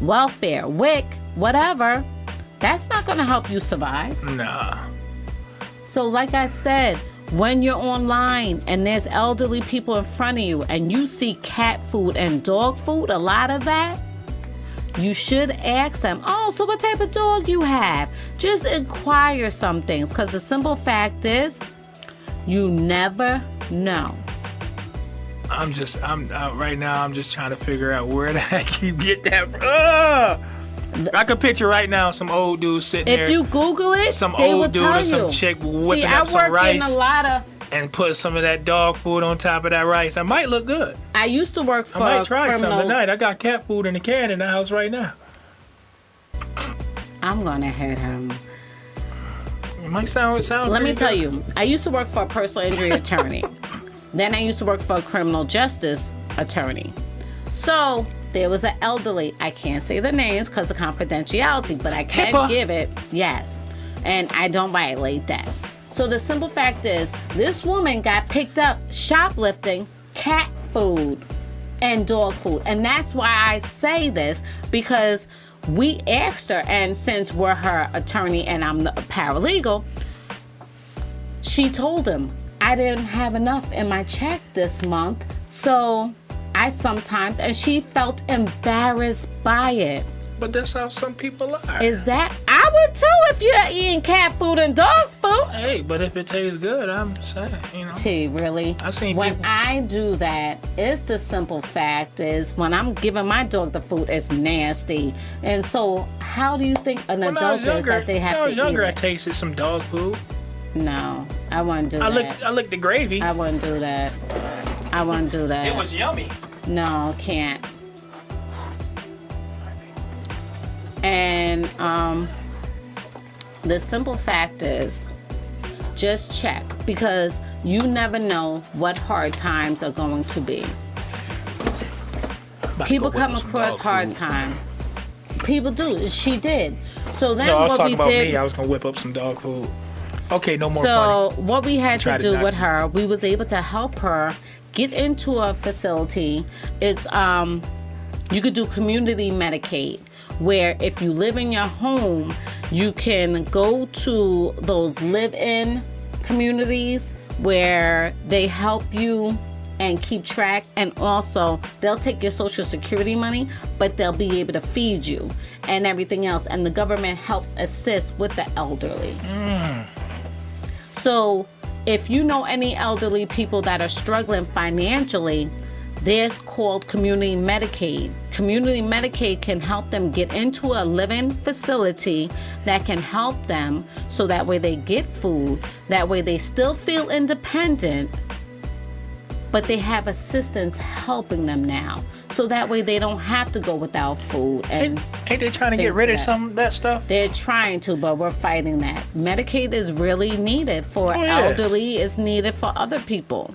C: welfare, WIC, whatever. That's not going to help you survive.
B: Nah.
C: So like I said, when you're online and there's elderly people in front of you and you see cat food and dog food, a lot of that, you should ask them, oh, so what type of dog you have? Just inquire some things, because the simple fact is, you never know.
B: Right now, I'm just trying to figure out where the heck you get that from. I could picture right now some old dude sitting there.
C: If you Google it,
B: some
C: they
B: old
C: will
B: dude
C: tell
B: or some
C: you.
B: chick whipping up some
C: I work
B: rice
C: in a lot of.
B: and put some of that dog food on top of that rice. That might look good.
C: I used to work for
B: I might try some
C: criminal.
B: tonight. I got cat food in the can in the house right now.
C: I'm gonna hit him.
B: It might sound.
C: Let me
B: pretty
C: tell
B: good.
C: you, I used to work for a personal injury attorney. Then I used to work for a criminal justice attorney. So there was an elderly. I can't say the names because of confidentiality, but I can
B: HIPAA.
C: give it. Yes, and I don't violate that. So the simple fact is, this woman got picked up shoplifting cat food and dog food. And that's why I say this, because we asked her, and since we're her attorney and I'm the paralegal, she told him, I didn't have enough in my check this month, so I sometimes, and she felt embarrassed by it.
B: But that's how some people are.
C: Is that, I would too if you're eating cat food and dog food.
B: Hey, but if it tastes good, I'm saying, you know.
C: T, really?
B: I've seen
C: when
B: people-
C: I do that, it's the simple fact is when I'm giving my dog the food, it's nasty. And so how do you think an
B: When I
C: adult
B: was
C: is
B: younger,
C: that they have
B: when I was
C: to
B: younger,
C: eat
B: I
C: it?
B: tasted some dog food.
C: No, I wouldn't do that.
B: I licked the gravy.
C: I wouldn't do that. I wouldn't do that.
B: It was yummy.
C: No, can't. And the simple fact is, just check, because you never know what hard times are going to be.
B: About to
C: People
B: go whip
C: come
B: some
C: across
B: dog
C: hard
B: food.
C: time. People do. She did. So then
B: No, I was
C: what
B: talking
C: we
B: about
C: did.
B: me. I was gonna whip up some dog food. Okay, no more
C: So
B: funny.
C: what we had to
B: Tried to
C: do
B: not-
C: with her, we was able to help her get into a facility. It's you could do community Medicaid, where if you live in your home, you can go to those live-in communities where they help you and keep track, and also they'll take your social security money, but they'll be able to feed you and everything else, and the government helps assist with the elderly. So if you know any elderly people that are struggling financially, there's called Community Medicaid. Community Medicaid can help them get into a living facility that can help them, so that way they get food, that way they still feel independent, but they have assistance helping them now. So that way they don't have to go without food. And
B: Ain't they trying to get
C: things
B: rid of
C: that-
B: some of that stuff?
C: they're trying to, but we're fighting that. Medicaid is really needed for
B: Oh, yes.
C: elderly. It's needed for other people.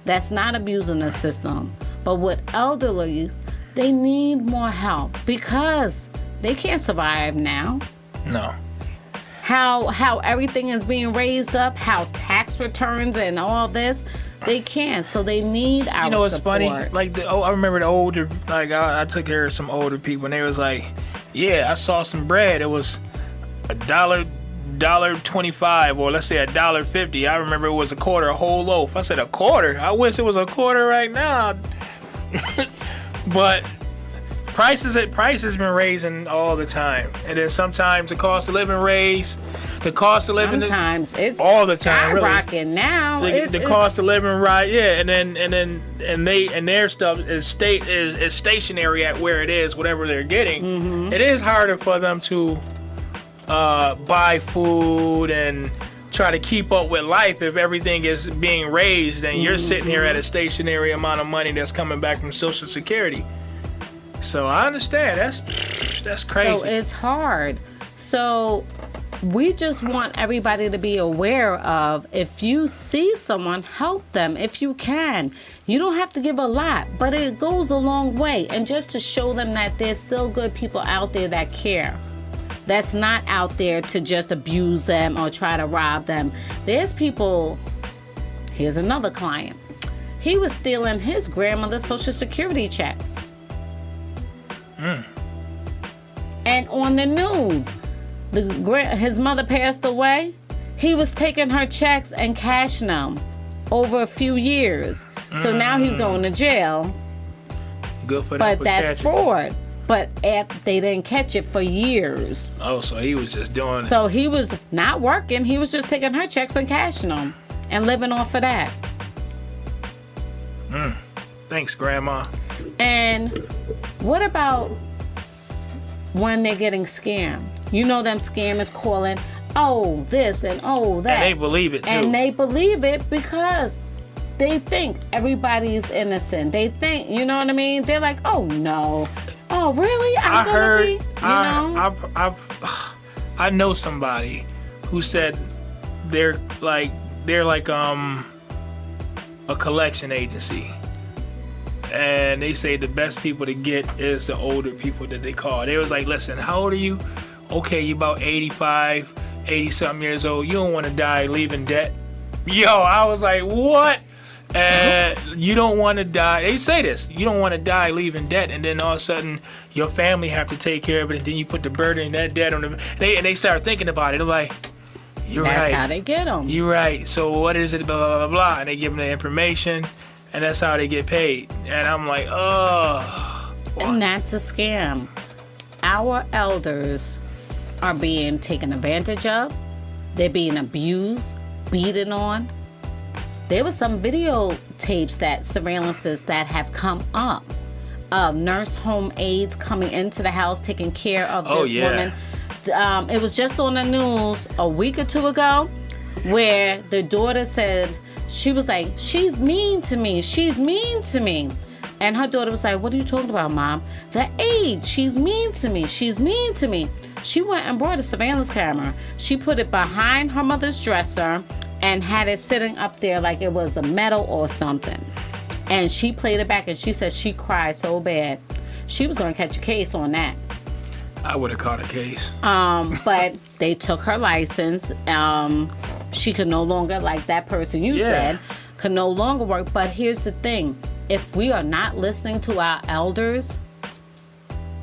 C: That's not abusing the system. But with elderly, they need more help because they can't survive now.
B: No.
C: How everything is being raised up, how tax returns and all this, they can't. So they need our
B: You know what's
C: support.
B: funny? Like, I remember the older, like, I took care of some older people, and they was like, yeah, I saw some bread. It was $1.25, or let's say $1.50. I remember it was a quarter, a whole loaf. I said, a quarter? I wish it was a quarter right now. But prices been raising all the time, and then sometimes the cost of living raise. The cost of living
C: Sometimes it's
B: all the time, really.
C: skyrocketing now.
B: the cost of living, right? Yeah, and their stuff is stationary at where it is, whatever they're getting.
C: Mm-hmm.
B: It is harder for them to buy food and try to keep up with life if everything is being raised and you're sitting here at a stationary amount of money that's coming back from Social Security. So I understand. That's crazy.
C: So it's hard. So we just want everybody to be aware of, if you see someone, help them if you can. You don't have to give a lot, but it goes a long way. And just to show them that there's still good people out there that care. That's not out there to just abuse them or try to rob them. There's people. Here's another client. He was stealing his grandmother's Social Security checks. And on the news, his mother passed away. He was taking her checks and cashing them over a few years. So now he's going to jail.
B: Good for them.
C: But
B: for
C: that's
B: catching.
C: fraud. But they didn't catch it for years.
B: Oh, so he was just doing it.
C: So he was not working. He was just taking her checks and cashing them and living off of that.
B: Thanks, Grandma.
C: And what about when they're getting scammed? You know them scammers calling, oh, this and oh, that.
B: And they believe it too.
C: And they believe it because they think everybody's innocent. They think, you know what I mean? They're like, oh no, oh really?
B: I know somebody who said they're like a collection agency, and they say the best people to get is the older people that they call. They was like, listen, how old are you? Okay, you about 85, 80 something years old. You don't want to die leaving debt. Yo, I was like, what? You don't want to die. They say this. You don't want to die leaving debt, and then all of a sudden your family have to take care of it, and then you put the burden of that debt on them. They start thinking about it. They're like, you're right.
C: That's how they get them.
B: You're right. So what is it? Blah, blah, blah, blah. And they give them the information, and that's how they get paid. And I'm like, oh.
C: And that's a scam. Our elders are being taken advantage of. They're being abused, beaten on. There were some videotapes surveillances that have come up of nurse home aides coming into the house taking care of this woman. It was just on the news a week or two ago where the daughter said, she was like, she's mean to me. She's mean to me. And her daughter was like, what are you talking about, Mom? The aide, she's mean to me. She's mean to me. She went and brought a surveillance camera. She put it behind her mother's dresser and had it sitting up there like it was a medal or something. And she played it back, and she said she cried so bad. She was going to catch a case on that.
B: I would have caught a case.
C: But they took her license. She could no longer, like that person you said, could no longer work. But here's the thing. If we are not listening to our elders,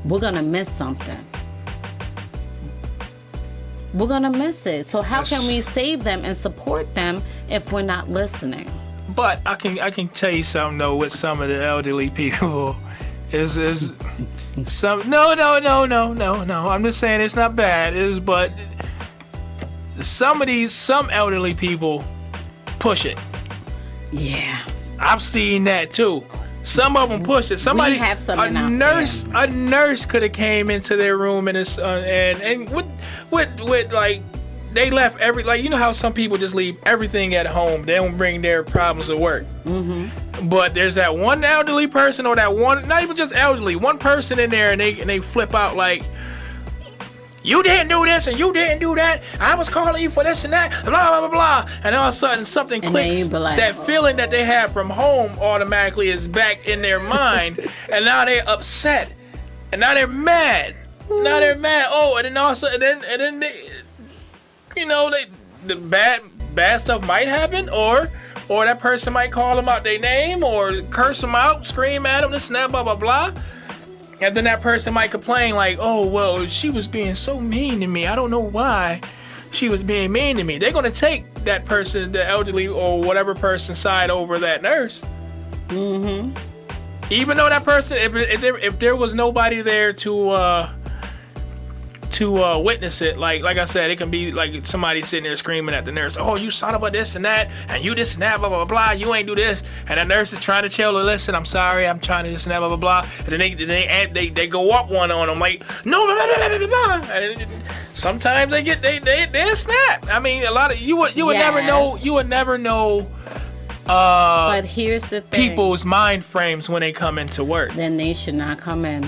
C: we're going to miss something. We're going to miss it. So how can we save them and support them if we're not listening?
B: But I can tell you something, though, with some of the elderly people. is some no. I'm just saying it's not bad. But some elderly people push it.
C: Yeah.
B: I've seen that too. Some of them push it. Somebody,
C: have some
B: a nurse could have came into their room and with like they left you know how some people just leave everything at home. They don't bring their problems to work. Mm-hmm. But there's that one elderly person, or that one, not even just elderly, one person in there, and they flip out like, you didn't do this and you didn't do that. I was calling you for this and that. Blah, blah, blah, blah. And all of a sudden something clicks.
C: Like,
B: that feeling that they had from home automatically is back in their mind. And now they're upset. And now they're mad. Now they're mad. Oh, and then all of a sudden, and then they, you know, the bad stuff might happen, or that person might call them out their name, or curse them out, scream at them, this and that, blah, blah, blah. And then that person might complain like, oh, well, she was being so mean to me. I don't know why she was being mean to me. They're going to take that person, the elderly or whatever person's side over that nurse. Mm-hmm. Even though that person, if there was nobody there to witness it, like I said, it can be like somebody sitting there screaming at the nurse, oh, you son of a this and that, and you this and that, blah, blah, blah, you ain't do this. And the nurse is trying to tell her, listen, I'm sorry, I'm trying to this and that, blah, blah, blah. And then they go up one on them like, no, blah, blah, blah, blah, blah. And sometimes they snap. I mean, a lot of, you would never know
C: but here's the thing.
B: People's mind frames when they come into work.
C: Then they should not come in.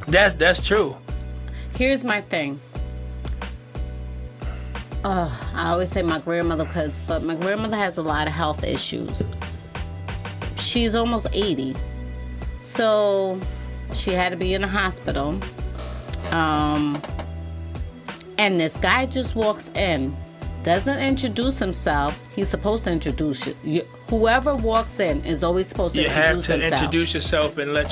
B: That's true.
C: Here's my thing. I always say my grandmother, but my grandmother has a lot of health issues. She's almost 80. So she had to be in a hospital. And this guy just walks in, doesn't introduce himself. He's supposed to introduce you. Whoever walks in is always supposed to introduce himself. You have to introduce
B: yourself and let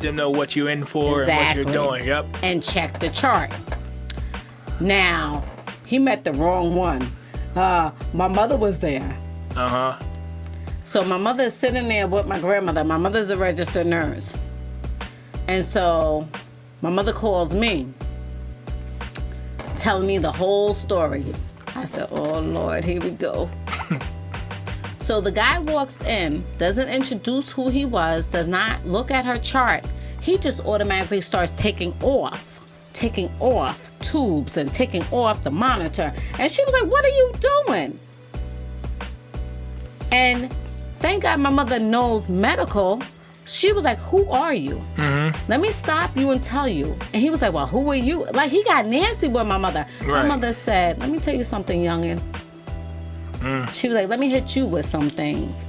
B: them know what you're in for and what you're doing. Yep.
C: And check the chart. Now, he met the wrong one. My mother was there.
B: Uh-huh.
C: So my mother is sitting there with my grandmother. My mother's a registered nurse. And so my mother calls me, telling me the whole story. I said, oh, Lord, here we go. So the guy walks in, doesn't introduce who he was, does not look at her chart. He just automatically starts taking off tubes and taking off the monitor. And she was like, what are you doing? And Thank God my mother knows medical. She was like, who are you? Let me stop you and tell you. And he was like, well, who are you? Like, he got nasty with my mother. My mother said, let me tell you something, youngin'. She was like, let me hit you with some things.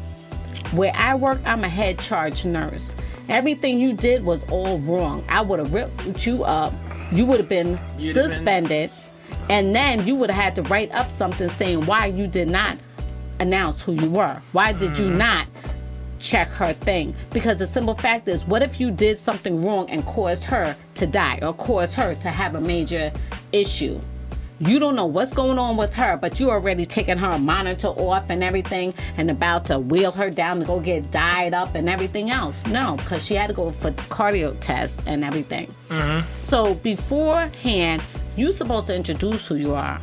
C: Where I work, I'm a head charge nurse. Everything you did was all wrong. I would have ripped you up. You would have been suspended. And then you would have had to write up something saying why you did not announce who you were. Why did you not check her thing? Because the simple fact is, what if you did something wrong and caused her to die or caused her to have a major issue? You don't know what's going on with her, but you already taken her monitor off and everything and about to wheel her down to go get dyed up and everything else. No, because she had to go for cardio tests and everything. So beforehand, you supposed to introduce who you are.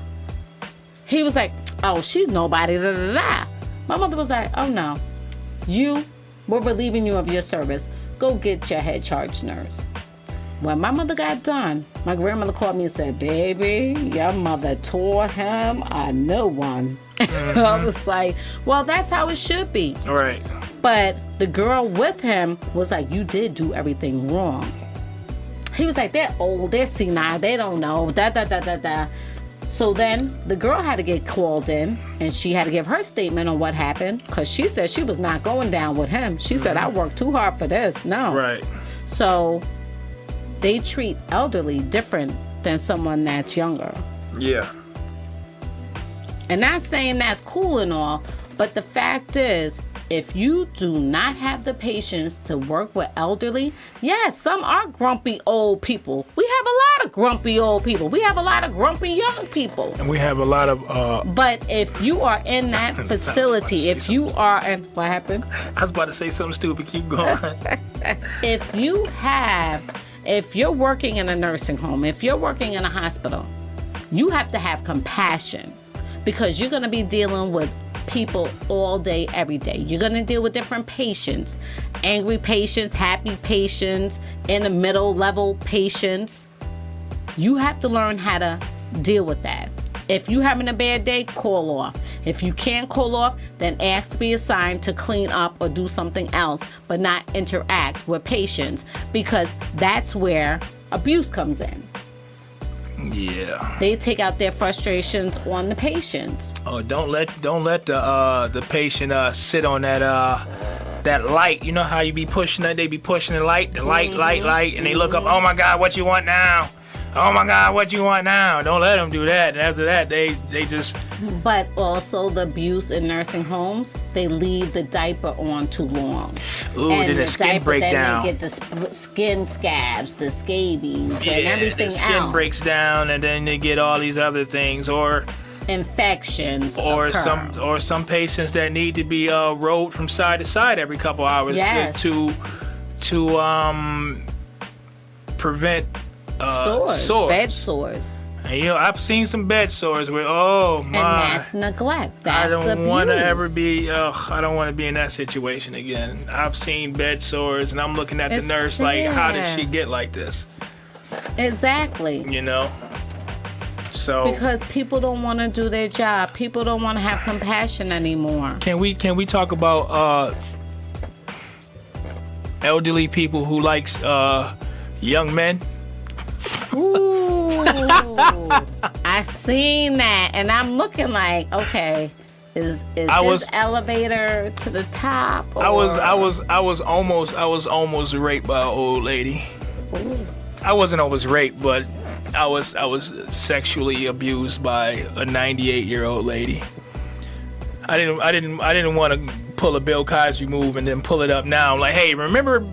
C: He was like, oh, she's nobody, da da da. My mother was like, oh no. We're relieving you of your service. Go get your head charge nurse. When my mother got done, my grandmother called me and said, baby, your mother tore him a new one. I was like, well, that's how it should be.
B: Right.
C: But the girl with him was like, you did do everything wrong. He was like, they're old, they're senile, they don't know, da da da da da. So then the girl had to get called in and she had to give her statement on what happened because she said she was not going down with him. She said, I worked too hard for this. No.
B: Right.
C: So they treat elderly different than someone that's younger.
B: Yeah.
C: And not saying that's cool and all, but the fact is, if you do not have the patience to work with elderly, yes, some are grumpy old people. We have a lot of grumpy old people. We have a lot of grumpy young people.
B: And we have a lot of...
C: But if you are in that facility, if you are... And what happened?
B: I was about to say something stupid. Keep going.
C: If you're working in a nursing home, if you're working in a hospital, you have to have compassion because you're going to be dealing with people all day, every day. You're going to deal with different patients, angry patients, happy patients, in the middle level patients. You have to learn how to deal with that. If you're having a bad day, call off. If you can't call off, then ask to be assigned to clean up or do something else, but not interact with patients because that's where abuse comes in.
B: Yeah.
C: They take out their frustrations on the patients.
B: Oh, don't let the patient sit on that light. You know how you be pushing that? They be pushing the light, light, and they look up. Oh my God, what you want now? Oh my God, what you want now? Don't let them do that. And after that, they just.
C: But also the abuse in nursing homes, they leave the diaper on too long.
B: Ooh, and then the skin break down.
C: They get the skin scabs, the scabies, and everything else.
B: The skin breaks down, and then they get all these other things, or
C: infections,
B: or some patients that need to be rolled from side to side every couple hours to prevent sores.
C: Bed sores.
B: And, I've seen some bed sores where, oh my.
C: And that's neglect. That's abuse. I don't want to ever
B: be. I don't want to be in that situation again. I've seen bed sores, and I'm looking at the nurse
C: sad.
B: like, how did she get like this?
C: Exactly.
B: So
C: because people don't want to do their job. People don't want to have compassion anymore.
B: Can we talk about elderly people who likes young men?
C: Ooh, I seen that, and I'm looking like, okay, is this elevator to the top? Or?
B: I was almost raped by an old lady.
C: Ooh.
B: I wasn't almost raped, but I was sexually abused by a 98-year-old lady. I didn't want to pull a Bill Cosby move and then pull it up now. I'm like, hey, remember?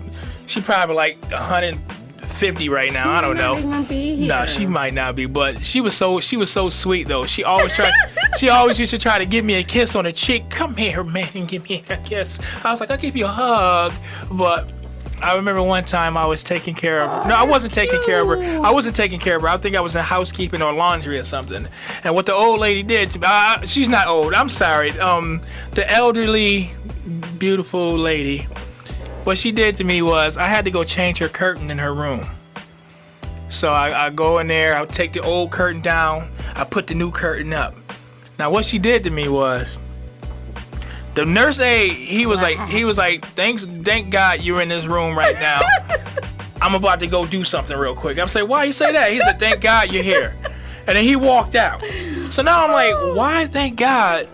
B: She probably like 150 right now. I don't know. No, she might not be, but she was so sweet though. She always used to try to give me a kiss on the cheek. Come here, man, and give me a kiss. I was like, I'll give you a hug, but I remember one time I was taking care of her. No, I wasn't taking care of her. I think I was in housekeeping or laundry or something. And what the old lady did to me, she's not old, I'm sorry. The elderly, beautiful lady, what she did to me was I had to go change her curtain in her room. So I go in there, I'll take the old curtain down, I put the new curtain up. Now what she did to me was, The nurse aide, he was like, thank God you're in this room right now. I'm about to go do something real quick. I'm saying, why you say that? He said, thank God you're here. And then he walked out. So now I'm like, why thank God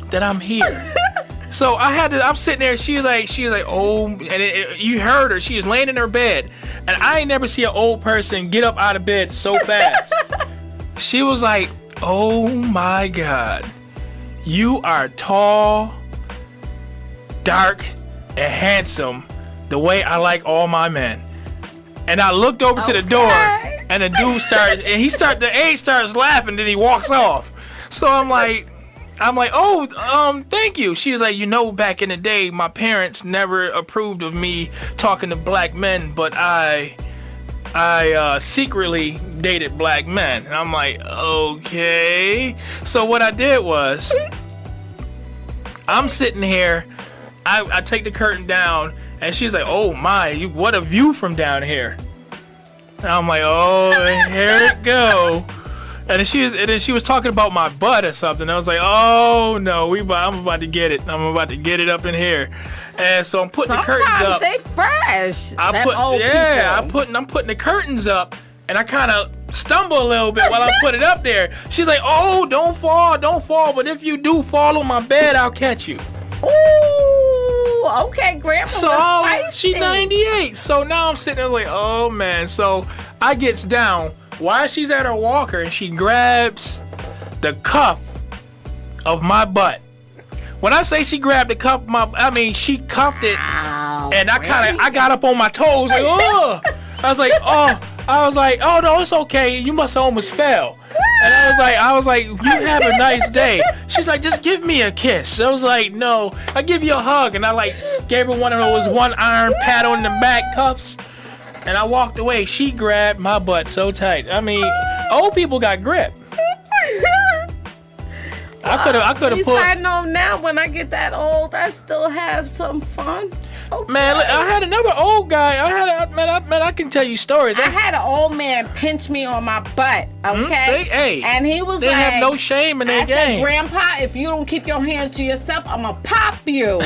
B: that I'm here? So I'm sitting there. She was like, oh, and you heard her. She was laying in her bed, and I ain't never see an old person get up out of bed so fast. She was like, oh my God, you are tall, dark, and handsome, the way I like all my men. And I looked over to the door, and the dude the aide starts laughing, then he walks off. So I'm like, oh, thank you. She was like, back in the day, my parents never approved of me talking to black men, but I secretly dated black men. And I'm like, okay. So what I did was, I'm sitting here, I take the curtain down, and she's like, oh my, what a view from down here. And I'm like, oh, here it go. And then she was talking about my butt or something. I was like, oh no, I'm about to get it. I'm about to get it up in here. And so I'm putting the curtains up.
C: Sometimes they fresh. I'm
B: putting the curtains up, and I kind of stumble a little bit while I put it up there. She's like, oh, don't fall. But if you do fall on my bed, I'll catch you.
C: Ooh, okay, Grandma was feisty.
B: She's 98. So now I'm sitting there like, oh man. So I gets down while she's at her walker, and she grabs the cuff of my butt. When I say she grabbed the cuff she cuffed it. Ow, and I got up on my toes like, oh. I was like, oh no, it's okay. You must have almost fell. And I was like, you have a nice day. She's like, just give me a kiss. I was like, no, I give you a hug. And I gave her one of those one iron pat on the back cuffs. And I walked away. She grabbed my butt so tight. Old people got grip. I could have put.
C: I know now when I get that old, I still have some fun. Okay.
B: Man, I had another old guy. I can tell you stories.
C: I had an old man pinch me on my butt. Okay, and he was
B: they have no shame in their game.
C: I said, Grandpa, if you don't keep your hands to yourself, I'm gonna pop you.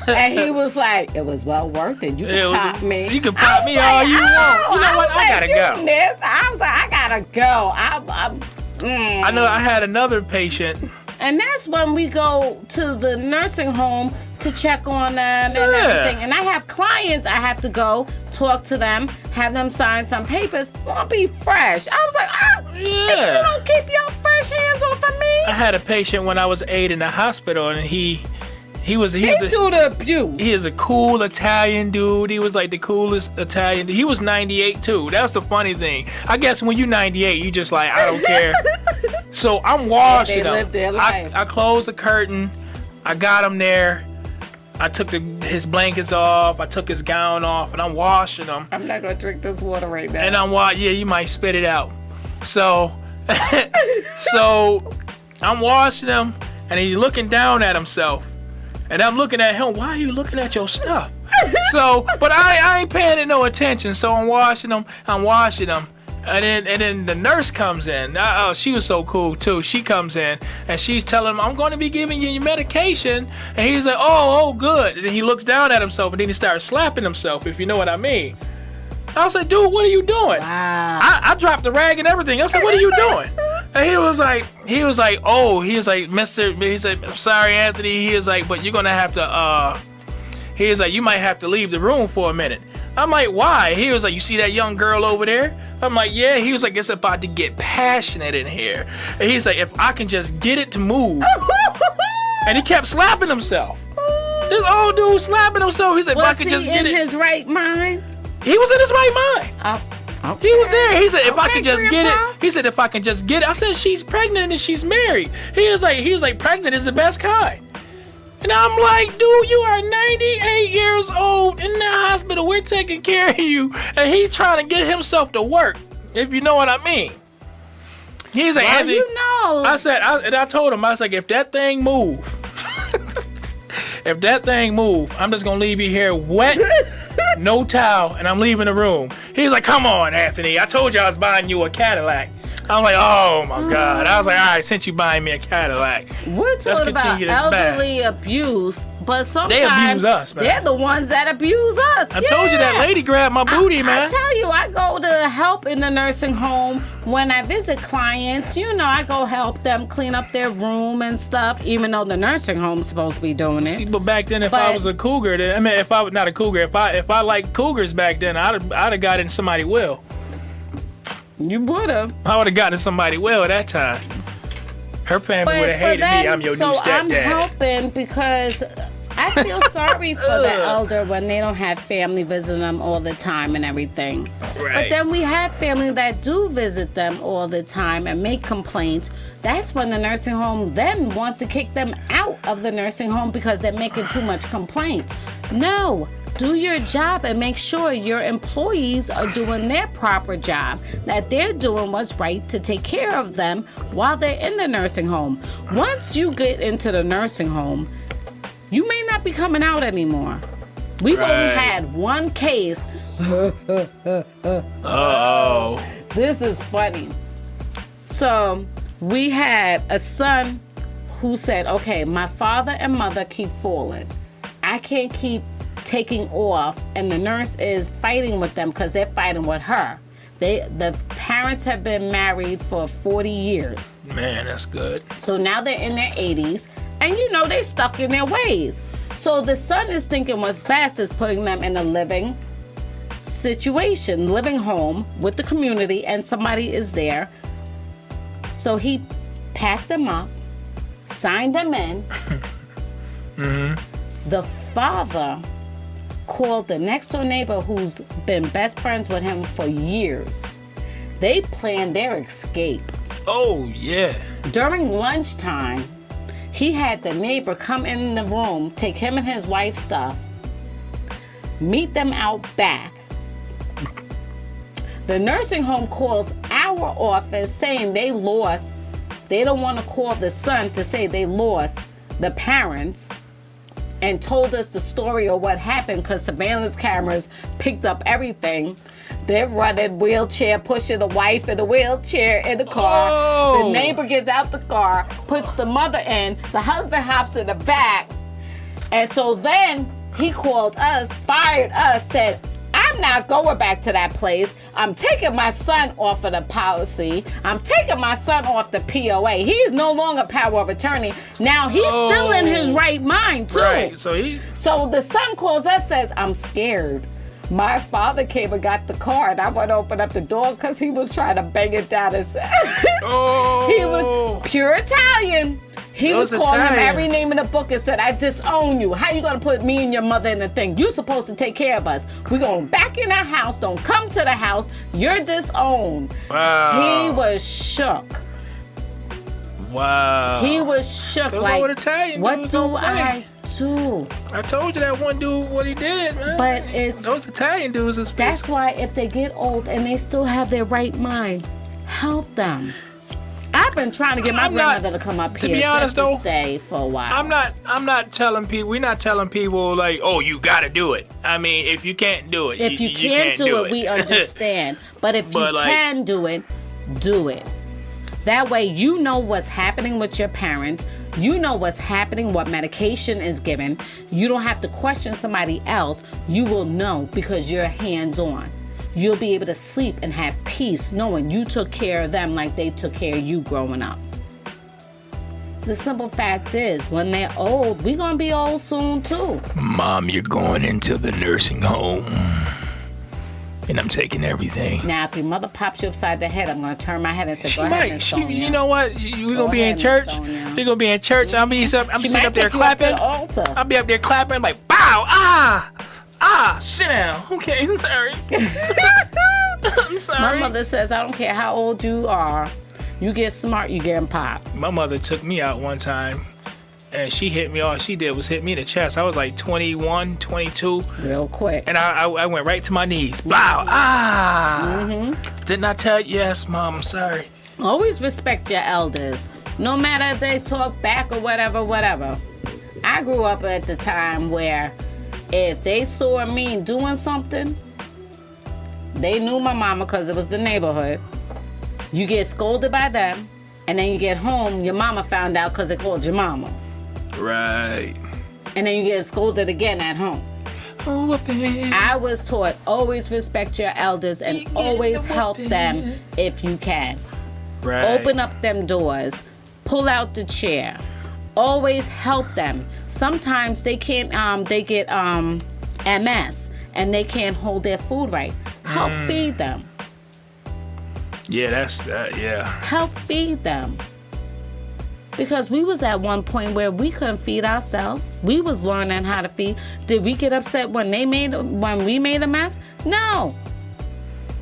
C: And he was like, it was well worth it. You can pop me.
B: You can pop me all you want. You know what? I gotta go.
C: I was like, I gotta go.
B: I know. I had another patient.
C: And that's when we go to the nursing home to check on them and everything. And I have clients, I have to go talk to them, have them sign some papers. Won't be fresh. I was like, if you don't keep your fresh hands off of me.
B: I had a patient when I was 8 in the hospital, and he do the abuse. He is a cool Italian dude. He was like the coolest Italian. He was 98 too. That's the funny thing. I guess when you're 98, you just like, I don't care. So I'm washing him. I closed the curtain. I got him there. I took his blankets off. I took his gown off, and I'm washing him.
C: I'm not gonna drink this water right now.
B: And you might spit it out. So, so I'm washing him, and he's looking down at himself. And I'm looking at him. Why are you looking at your stuff? So, but I ain't paying it no attention. So I'm washing him. And then the nurse comes in. She was so cool too. She comes in and she's telling him, I'm going to be giving you your medication. And he's like, oh, good. And then he looks down at himself, and then he starts slapping himself, if you know what I mean. I was like, dude, what are you doing?
C: Wow.
B: I dropped the rag and everything. I was like, what are you doing? And he was like, Mister, he said, I'm sorry, Anthony. He was like, but you're going to have to, he was like, you might have to leave the room for a minute. I'm like, why? He was like, you see that young girl over there? I'm like, yeah. He was like, it's about to get passionate in here. And he's like, if I can just get it to move. And he kept slapping himself. This old dude slapping himself. He's like, if I can just get it.
C: Was he in his right mind?
B: He was in his right mind.
C: Okay.
B: He was there. He said, if I can just get it. He said, if I can just get it. I said, she's pregnant and she's married. He was like, pregnant is the best kind. And I'm like, dude, you are 98 years old in the hospital. We're taking care of you. And he's trying to get himself to work, if you know what I mean. He's like, Anthony, I said, I told him, I was like, if that thing move, I'm just going to leave you here wet, no towel, and I'm leaving the room. He's like, come on, Anthony. I told you I was buying you a Cadillac. I'm like, oh my God. I was like, all right, since you buying me a Cadillac.
C: We're talking about elderly abuse. But sometimes
B: They abuse us, man.
C: they're the ones that abuse us.
B: I told you that lady grabbed my booty, man.
C: I tell you, I go to help in the nursing home when I visit clients. You know, I go help them clean up their room and stuff, even though the nursing home's supposed to be doing it.
B: See, but back then, if I was a cougar, then, I mean, if I was not a cougar, if I liked cougars back then, I'd have got in somebody will.
C: You would have.
B: I would have gotten somebody well at that time. Her family would have hated me. I'm your new stepdad.
C: So I'm helping because I feel sorry for the elder when they don't have family visiting them all the time and everything.
B: Right.
C: But then we have family that do visit them all the time and make complaints. That's when the nursing home then wants to kick them out of the nursing home because they're making too much complaints. No. Do your job and make sure your employees are doing their proper job, that they're doing what's right to take care of them while they're in the nursing home. Once you get into the nursing home, you may not be coming out anymore. We've only had one case.
B: Oh.
C: This is funny. So we had a son who said, okay, my father and mother keep falling. I can't keep taking off, and the nurse is fighting with them because they're fighting with her. The parents have been married for 40 years.
B: Man, that's good.
C: So now they're in their 80s, and you know they're stuck in their ways. So the son is thinking what's best is putting them in a living situation, living home with the community, and somebody is there. So he packed them up, signed them in. The father called the next door neighbor who's been best friends with him for years. They planned their escape.
B: Oh, yeah.
C: During lunchtime, he had the neighbor come in the room, take him and his wife's stuff, meet them out back. The nursing home calls our office saying they lost. They don't want to call the son to say they lost the parents, and told us the story of what happened because surveillance cameras picked up everything. They're running wheelchair, pushing the wife in the wheelchair in the car.
B: Oh.
C: The neighbor gets out the car, puts the mother in. The husband hops in the back. And so then he called us, fired us, said, I'm not going back to that place. I'm taking my son off of the policy. I'm taking my son off the POA. He is no longer power of attorney. Now he's still in his right mind too.
B: Right. So
C: the son calls us, says, I'm scared. My father came and got the car, and I went to open up the door because he was trying to bang it down his
B: Oh.
C: He was pure Italian. He
B: Those
C: was calling him every
B: Italians.
C: name in the book and said, I disown you. How you going to put me and your mother in the thing? You supposed to take care of us. We're going back in our house. Don't come to the house. You're disowned.
B: Wow.
C: He was shook.
B: Wow.
C: He was shook.
B: Those
C: Like,
B: old Italian
C: what
B: dudes
C: do
B: don't play.
C: I do?
B: I told you that one dude what he did, man.
C: But it's...
B: Those Italian dudes is
C: That's why if they get old and they still have their right mind, help them. I've been trying to get my grandmother to come up here
B: be honest,
C: just to
B: though,
C: stay for a while.
B: I'm not telling people. We're not telling people like, oh, you got to do it. I mean, if you can't do it,
C: If you can't do it, we understand. But if you can do it, do it. That way you know what's happening with your parents. You know what's happening, what medication is given. You don't have to question somebody else. You will know because you're hands-on. You'll be able to sleep and have peace knowing you took care of them like they took care of you growing up. The simple fact is, when they're old, we're going to be old soon too.
B: Mom, you're going into the nursing home. And I'm taking everything.
C: Now, if your mother pops you upside the head, I'm going to turn my head and say, go ahead, Miss Sonia.
B: You know what? We're going to be in
C: ahead,
B: church.
C: Miss Sonia.
B: We're going to be in church. I'm sitting up there
C: take you
B: clapping.
C: up to the altar.
B: I'll be up there clapping like, bow, sit down. Okay, I'm sorry. I'm sorry.
C: My mother says, I don't care how old you are. You get smart, you getting popped.
B: My mother took me out one time, and she hit me. All she did was hit me in the chest. I was like 21, 22.
C: Real quick.
B: And I went right to my knees. Bow, Didn't I tell you? Yes, Mom, I'm sorry.
C: Always respect your elders. No matter if they talk back or whatever. I grew up at the time where if they saw me doing something, they knew my mama because it was the neighborhood. You get scolded by them, and then you get home, your mama found out because they called your mama.
B: Right.
C: And then you get scolded again at home. I was taught always respect your elders and always help them if you can.
B: Right.
C: Open up them doors. Pull out the chair. Always help them. Sometimes they can't. They get MS and they can't hold their food right. Help feed them.
B: Yeah, that's that. Yeah.
C: Help feed them. Because we was at one point where we couldn't feed ourselves. We was learning how to feed. Did we get upset when we made a mess? No.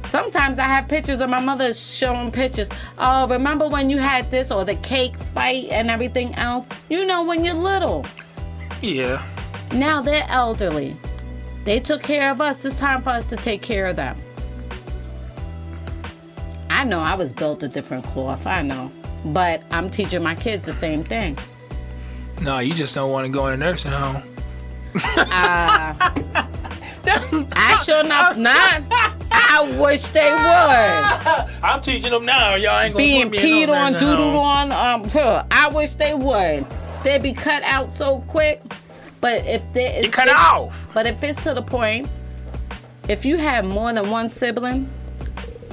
C: Sometimes I have pictures of my mother showing pictures. Oh, remember when you had this or the cake fight and everything else? You know, when you're little.
B: Yeah.
C: Now they're elderly. They took care of us. It's time for us to take care of them. I know I was built a different cloth. I know. But I'm teaching my kids the same thing.
B: No, you just don't want to go in a nursing home.
C: I sure enough not. I wish they would.
B: I'm teaching them now. Y'all ain't gonna
C: Being
B: put me in
C: peed on,
B: nursing home.
C: doodled on. I wish they would. They'd be cut out so quick. But
B: You cut off.
C: But if it's to the point, if you have more than one sibling,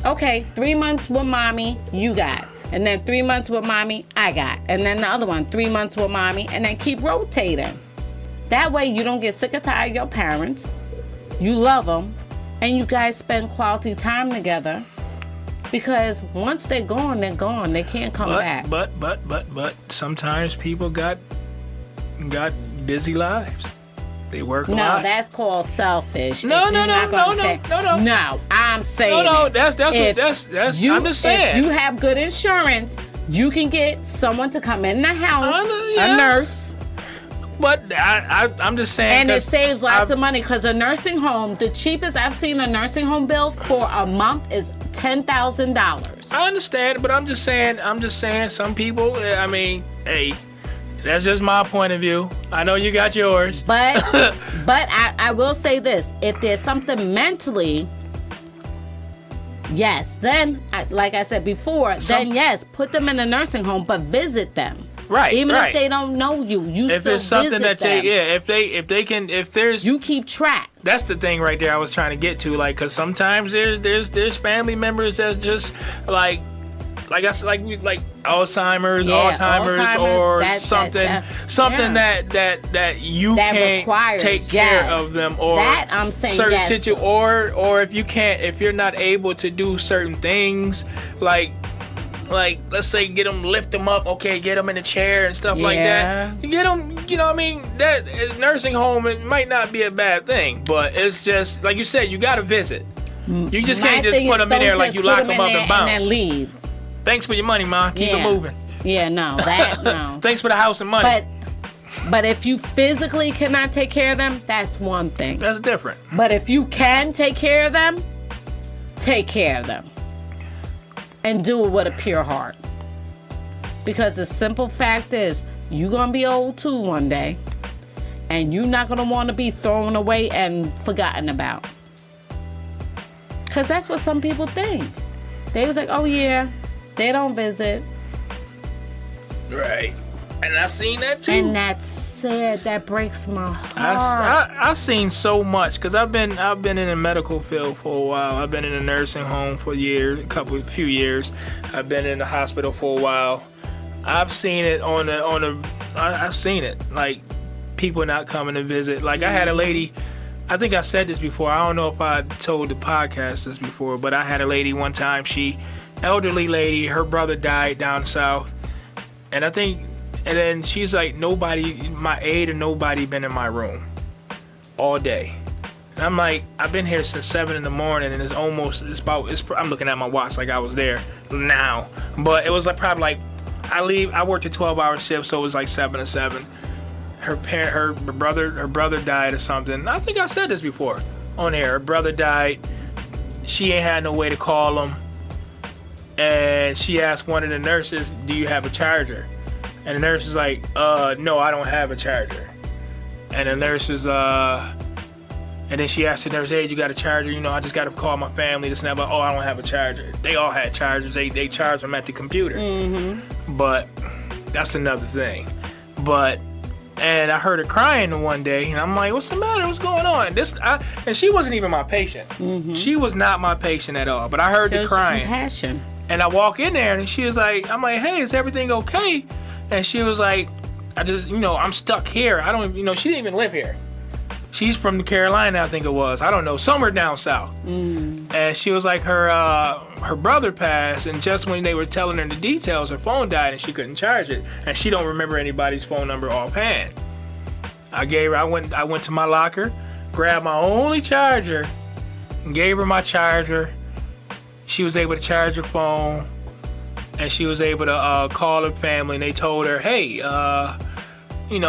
C: okay, 3 months with mommy, you got. And then 3 months with mommy, I got. And then the other one, 3 months with mommy, and then keep rotating. That way you don't get sick or tired of your parents. You love them. And you guys spend quality time together. Because once they're gone, they're gone. They can't come back.
B: But sometimes people got busy lives. They work a lot.
C: No, that's called selfish.
B: No,
C: I'm saying
B: that's I'm just saying.
C: If you have good insurance, you can get someone to come in the house, a nurse.
B: But I'm just saying.
C: And it saves lots of money because a nursing home, the cheapest I've seen a nursing home bill for a month is $10,000.
B: I understand, but I'm just saying some people, I mean, hey, that's just my point of view. I know you got yours.
C: But I will say this. If there's something mentally, yes, then, like I said before, then yes, put them in a nursing home, but visit them.
B: Right,
C: Even
B: right.
C: if they don't know you,
B: if
C: still
B: it's something
C: visit
B: that
C: them.
B: if there's
C: You keep track.
B: That's the thing right there I was trying to get to, like, because sometimes there's family members that just like Alzheimer's or something that you can't take care of them, or
C: that I'm saying
B: certain or if you're not able to do certain things, like let's say lift them up, okay, get them in a chair and stuff like that. You get them, you know what I mean? That nursing home, it might not be a bad thing, but it's just like you said, you got to visit. You just can't just put them in there like you lock them up and bounce.
C: And then leave.
B: Thanks for your money, Ma. Keep it moving.
C: Yeah, no.
B: Thanks for the house and money.
C: But if you physically cannot take care of them, that's one thing.
B: That's different.
C: But if you can take care of them, take care of them. And do it with a pure heart. Because the simple fact is, you're going to be old too one day. And you're not going to want to be thrown away and forgotten about. Because that's what some people think. They was like, oh yeah, they don't visit.
B: Right. And I seen that too.
C: And that's sad. That breaks my heart.
B: I've seen so much, because I've been in the medical field for a while. I've been in a nursing home for years, few years. I've been in the hospital for a while. I've seen it I've seen it, like people not coming to visit. Like I had a lady, I think I said this before. I don't know if I told the podcast this before, but I had a lady one time. Elderly lady, her brother died down south, and then she's like, my aide and nobody been in my room all day. And I'm like, I've been here since 7 a.m, and I'm looking at my watch like I was there now. But it was probably I worked a 12-hour shift, so it was like 7 to 7. Her brother died or something. I think I said this before on air. Her brother died. She ain't had no way to call him. And she asked one of the nurses, do you have a charger? And the nurse was like, no, I don't have a charger. And the nurse was, and then she asked the nurse, hey, you got a charger? You know, I just got to call my family, this and that. But, I don't have a charger. They all had chargers. They charged them at the computer. Mm-hmm. But that's another thing. But And I heard her crying one day, and I'm like, "What's the matter? What's going on?" And she wasn't even my patient. She was not my patient at all. But I heard the crying.
C: Compassion.
B: And I walk in there, and she was like, "I'm like, hey, is everything okay?" And she was like, "I just, I'm stuck here. I don't, she didn't even live here. She's from Carolina, I think it was. I don't know, somewhere down south." And she was like, her brother passed, and just when they were telling her the details, her phone died and she couldn't charge it, and she don't remember anybody's phone number offhand. I went to my locker, grabbed my only charger, and gave her my charger. She was able to charge her phone, and she was able to call her family, and they told her, "Hey, we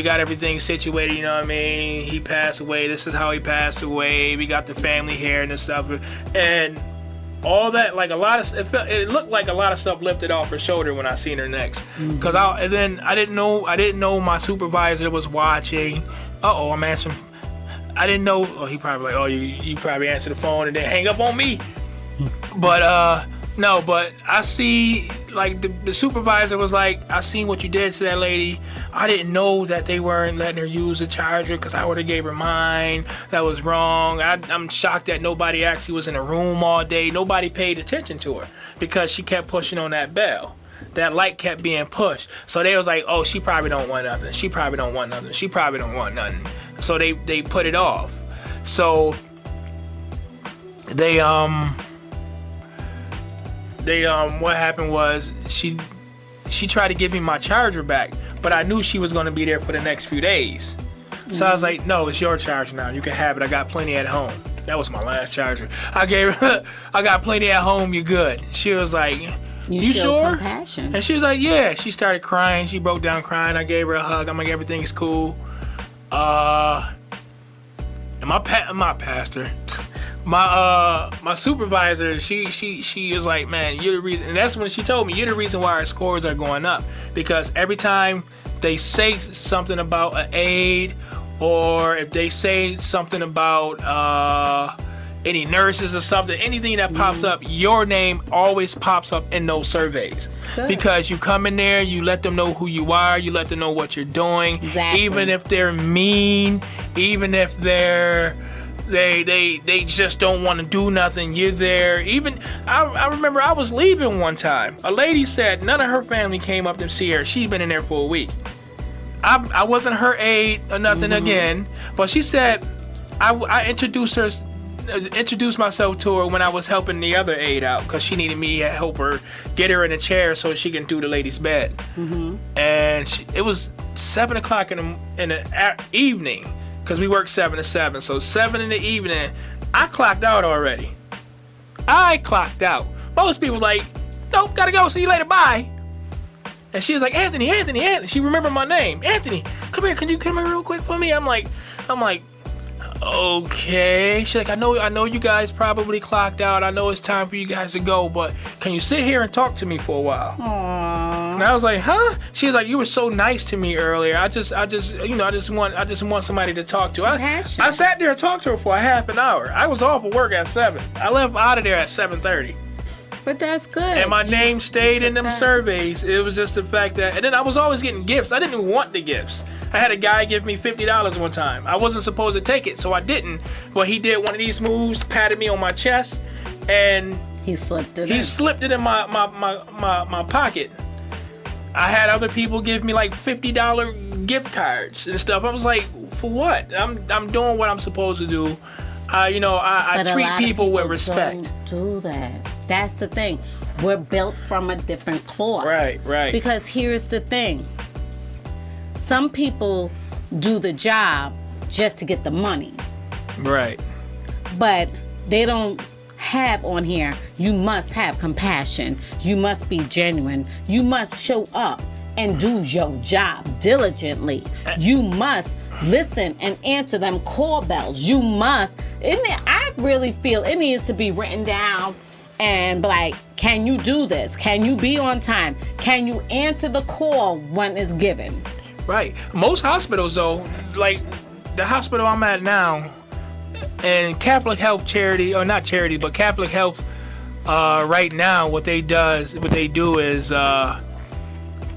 B: got everything situated, you know what I mean? He passed away. This is how he passed away. We got the family here and this stuff." And all that, like it looked like a lot of stuff lifted off her shoulder when I seen her next. Cause I didn't know my supervisor was watching. I'm answering. I didn't know. Oh, he probably like, you probably answer the phone and then hang up on me. But no, but I see, like, the supervisor was like, "I seen what you did to that lady. I didn't know that they weren't letting her use the charger because I would have gave her mine. That was wrong. I'm shocked that nobody actually was in a room all day. Nobody paid attention to her because she kept pushing on that bell. That light kept being pushed. So they was like, oh, she probably don't want nothing. She probably don't want nothing. She probably don't want nothing." So they put it off. So what happened was she tried to give me my charger back, but I knew she was going to be there for the next few days. So I was like, "No, it's your charger now. You can have it. I got plenty at home." That was my last charger. I gave her, "I got plenty at home. You're good." She was like, "You sure?"
C: Compassion.
B: And she was like, "Yeah." She started crying. She broke down crying. I gave her a hug. I'm like, "Everything's cool." And my pastor. My supervisor, she was like, "Man, you're the reason," and that's when she told me, "You're the reason why our scores are going up, because every time they say something about an aide, or if they say something about any nurses or something, anything that pops up, your name always pops up in those surveys." Good. Because you come in there, you let them know who you are, you let them know what you're doing,
C: exactly.
B: Even if they're mean, even if they just don't want to do nothing, you're there. Even I remember I was leaving one time. A lady said none of her family came up to see her. She'd been in there for a week. I wasn't her aide or nothing again, but she said I introduced myself to her when I was helping the other aide out because she needed me to help her get her in a chair so she can do the lady's bed. And it was 7 o'clock in the evening. Because we work 7 to 7. So 7 in the evening, I clocked out already. Most people like, "Nope, gotta go, see you later, bye." And she was like, Anthony. She remembered my name. "Anthony, come here, can you come here real quick for me?" I'm like, "Okay." She's like, I know you guys probably clocked out. I know it's time for you guys to go, but can you sit here and talk to me for a while?
C: Aww.
B: And I was like, "Huh?" She's like, "You were so nice to me earlier. I just want somebody to talk to." I sat there and talked to her for a half an hour. I was off of work at 7. I left out of there at 7:30.
C: But that's good.
B: And my name stayed in them surveys. It was just the fact that, and then I was always getting gifts. I didn't even want the gifts. I had a guy give me $50 one time. I wasn't supposed to take it, so I didn't. But he did one of these moves, patted me on my chest, and
C: he slipped it
B: in my pocket. I had other people give me like $50 gift cards and stuff. I was like, for what? I'm doing what I'm supposed to do. I treat people with respect.
C: Don't do that. That's the thing. We're built from a different cloth.
B: Right.
C: Because here's the thing. Some people do the job just to get the money.
B: Right.
C: But they don't have on here, you must have compassion. You must be genuine. You must show up and do your job diligently. You must listen and answer them call bells. You must. I really feel it needs to be written down and be like, can you do this? Can you be on time? Can you answer the call when it's given?
B: Right. Most hospitals, though, like the hospital I'm at now, and Catholic Health Charity, or not charity, but Catholic Health, right now, what they do is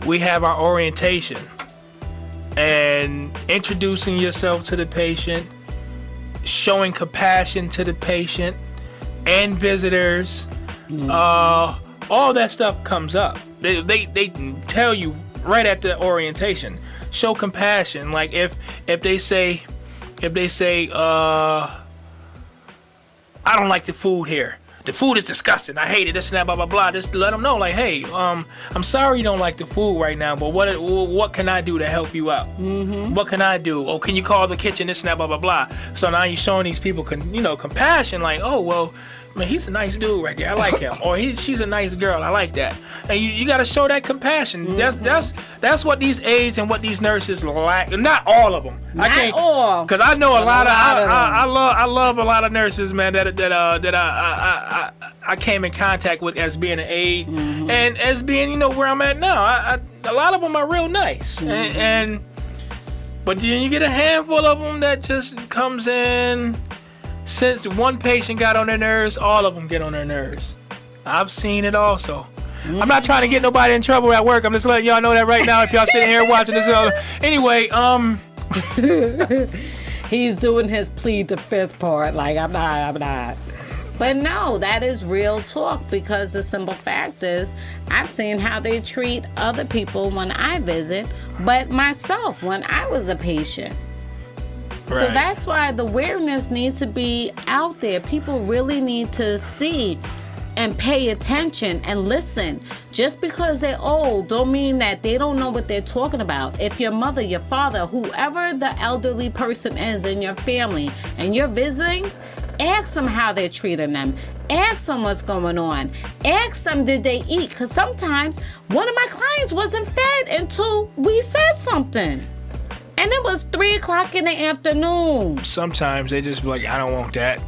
B: we have our orientation. and introducing yourself to the patient, showing compassion to the patient and visitors, all that stuff comes up. They tell you right at the orientation, show compassion. Like if they say I don't like the food here, the food is disgusting, I hate it, this and that, blah blah blah, just let them know, like, hey, I'm sorry you don't like the food right now, but what can I do to help you out? What can I do? Oh, can you call the kitchen, this and that, blah blah blah. So now you're showing these people compassion, like, oh well, man, he's a nice dude right there, I like him. Or she's a nice girl, I like that. And you got to show that compassion. That's what these aides and what these nurses lack. Not all of them.
C: Not all.
B: Because I know a lot of I love a lot of nurses, man, that I came in contact with as being an aide and as being, where I'm at now. A lot of them are real nice. But then you get a handful of them that just comes in. Since one patient got on their nerves, all of them get on their nerves. I've seen it also. I'm not trying to get nobody in trouble at work. I'm just letting y'all know that right now if y'all sitting here watching this. Anyway,
C: he's doing his plead the fifth part. Like, I'm not. But no, that is real talk, because the simple fact is I've seen how they treat other people when I visit, but myself when I was a patient.
B: Right.
C: So that's why the awareness needs to be out there. People really need to see and pay attention and listen. Just because they're old don't mean that they don't know what they're talking about. If your mother, your father, whoever the elderly person is in your family and you're visiting, ask them how they're treating them. Ask them what's going on. Ask them, did they eat? Because sometimes one of my clients wasn't fed until we said something. And it was 3:00 in the afternoon.
B: Sometimes they just be like, I don't want that.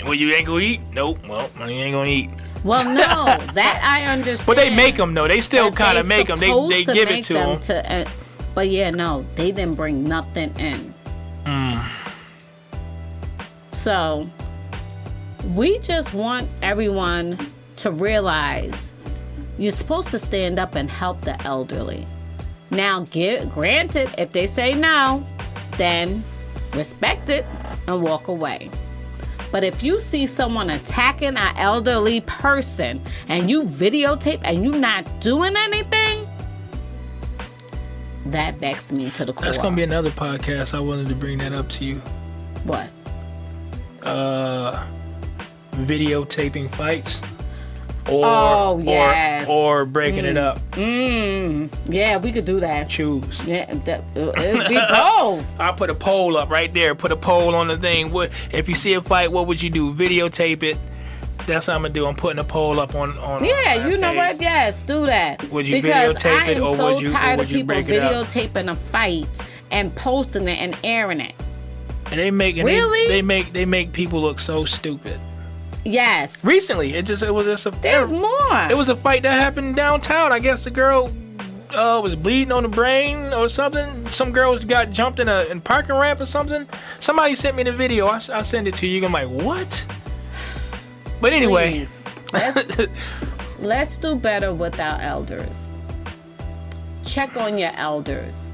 B: Well, you ain't gonna eat? Nope. Well, you ain't gonna eat.
C: Well, no, that I understand.
B: But they make them, though. They still kind of make them. They give it to them.
C: But yeah, no, they didn't bring nothing in. So we just want everyone to realize you're supposed to stand up and help the elderly. Now, granted, if they say no, then respect it and walk away. But if you see someone attacking an elderly person and you videotape and you not doing anything, that vexed me to the core.
B: That's going to be another podcast. I wanted to bring that up to you.
C: What?
B: Videotaping fights. Or breaking it up.
C: Yeah, we could do that.
B: Choose.
C: Yeah, it'd be both.
B: I'll put a poll up right there. Put a poll on the thing. What if you see a fight? What would you do? Videotape it. That's what I'm gonna do. I'm putting a poll up on.
C: Yeah, you know what? Yes, do that.
B: Would you videotape it, or would you break it up? Because I am so tired of people
C: videotaping a fight and posting it and airing it.
B: And they make
C: really?
B: They make people look so stupid.
C: Yes.
B: Recently, it was just a.
C: There's more.
B: It was a fight that happened downtown. I guess the girl was bleeding on the brain or something. Some girls got jumped in a parking ramp or something. Somebody sent me the video. I'll send it to you. I'm like, what? But anyway,
C: let's do better with our elders. Check on your elders.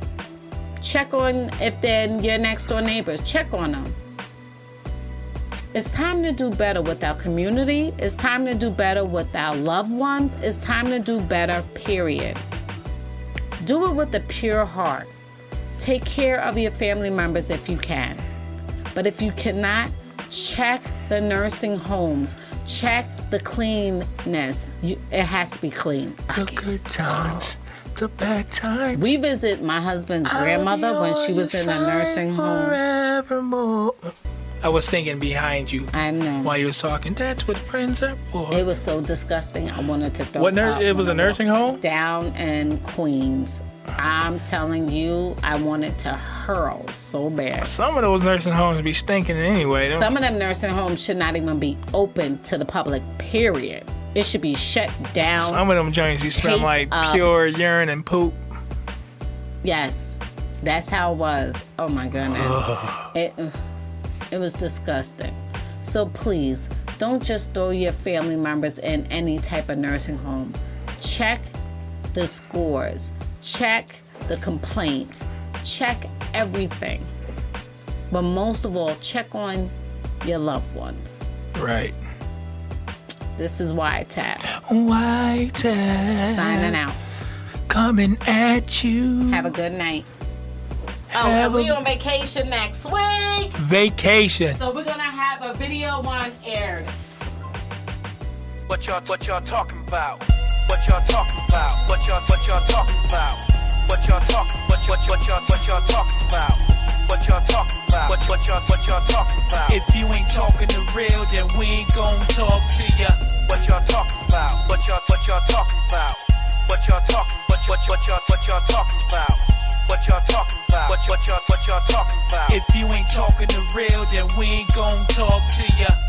C: Check on if they're your next door neighbors. Check on them. It's time to do better with our community. It's time to do better with our loved ones. It's time to do better, period. Do it with a pure heart. Take care of your family members if you can. But if you cannot, check the nursing homes. Check the cleanness. It has to be clean.
B: The good times, the bad times.
C: We visit my husband's grandmother when she was in a nursing home.
B: Forevermore. I was singing behind you.
C: I know.
B: While you was talking. That's what friends are for.
C: It was so disgusting. I wanted to throw up.
B: It was a nursing home?
C: Down in Queens. I'm telling you, I wanted to hurl so bad.
B: Some of those nursing homes be stinking anyway.
C: Some of them nursing homes should not even be open to the public, period. It should be shut down.
B: Some of them joints, you smell like pure urine and poop.
C: Yes. That's how it was. Oh my goodness. It was disgusting. So please, don't just throw your family members in any type of nursing home. Check the scores. Check the complaints. check everything. But most of all, check on your loved ones.
B: Right.
C: This is WYTAP.
B: WYTAP.
C: Signing out.
B: Coming at you.
C: Have a good night. Oh, and we on vacation next week.
B: Vacation.
C: So we're gonna have a video one aired.
A: What y'all talking about? What y'all talking about? What y'all talking about? What y'all talking talking about? What y'all talking about? What y'all talking about?
B: If you ain't talking the real, then we ain't gon' talk to ya.
A: What y'all talking about? What y'all talking about? What y'all talking? What y'all talking about? What y'all talking about? What y'all talking about?
B: If you ain't talking the real, then we ain't gon' talk to ya.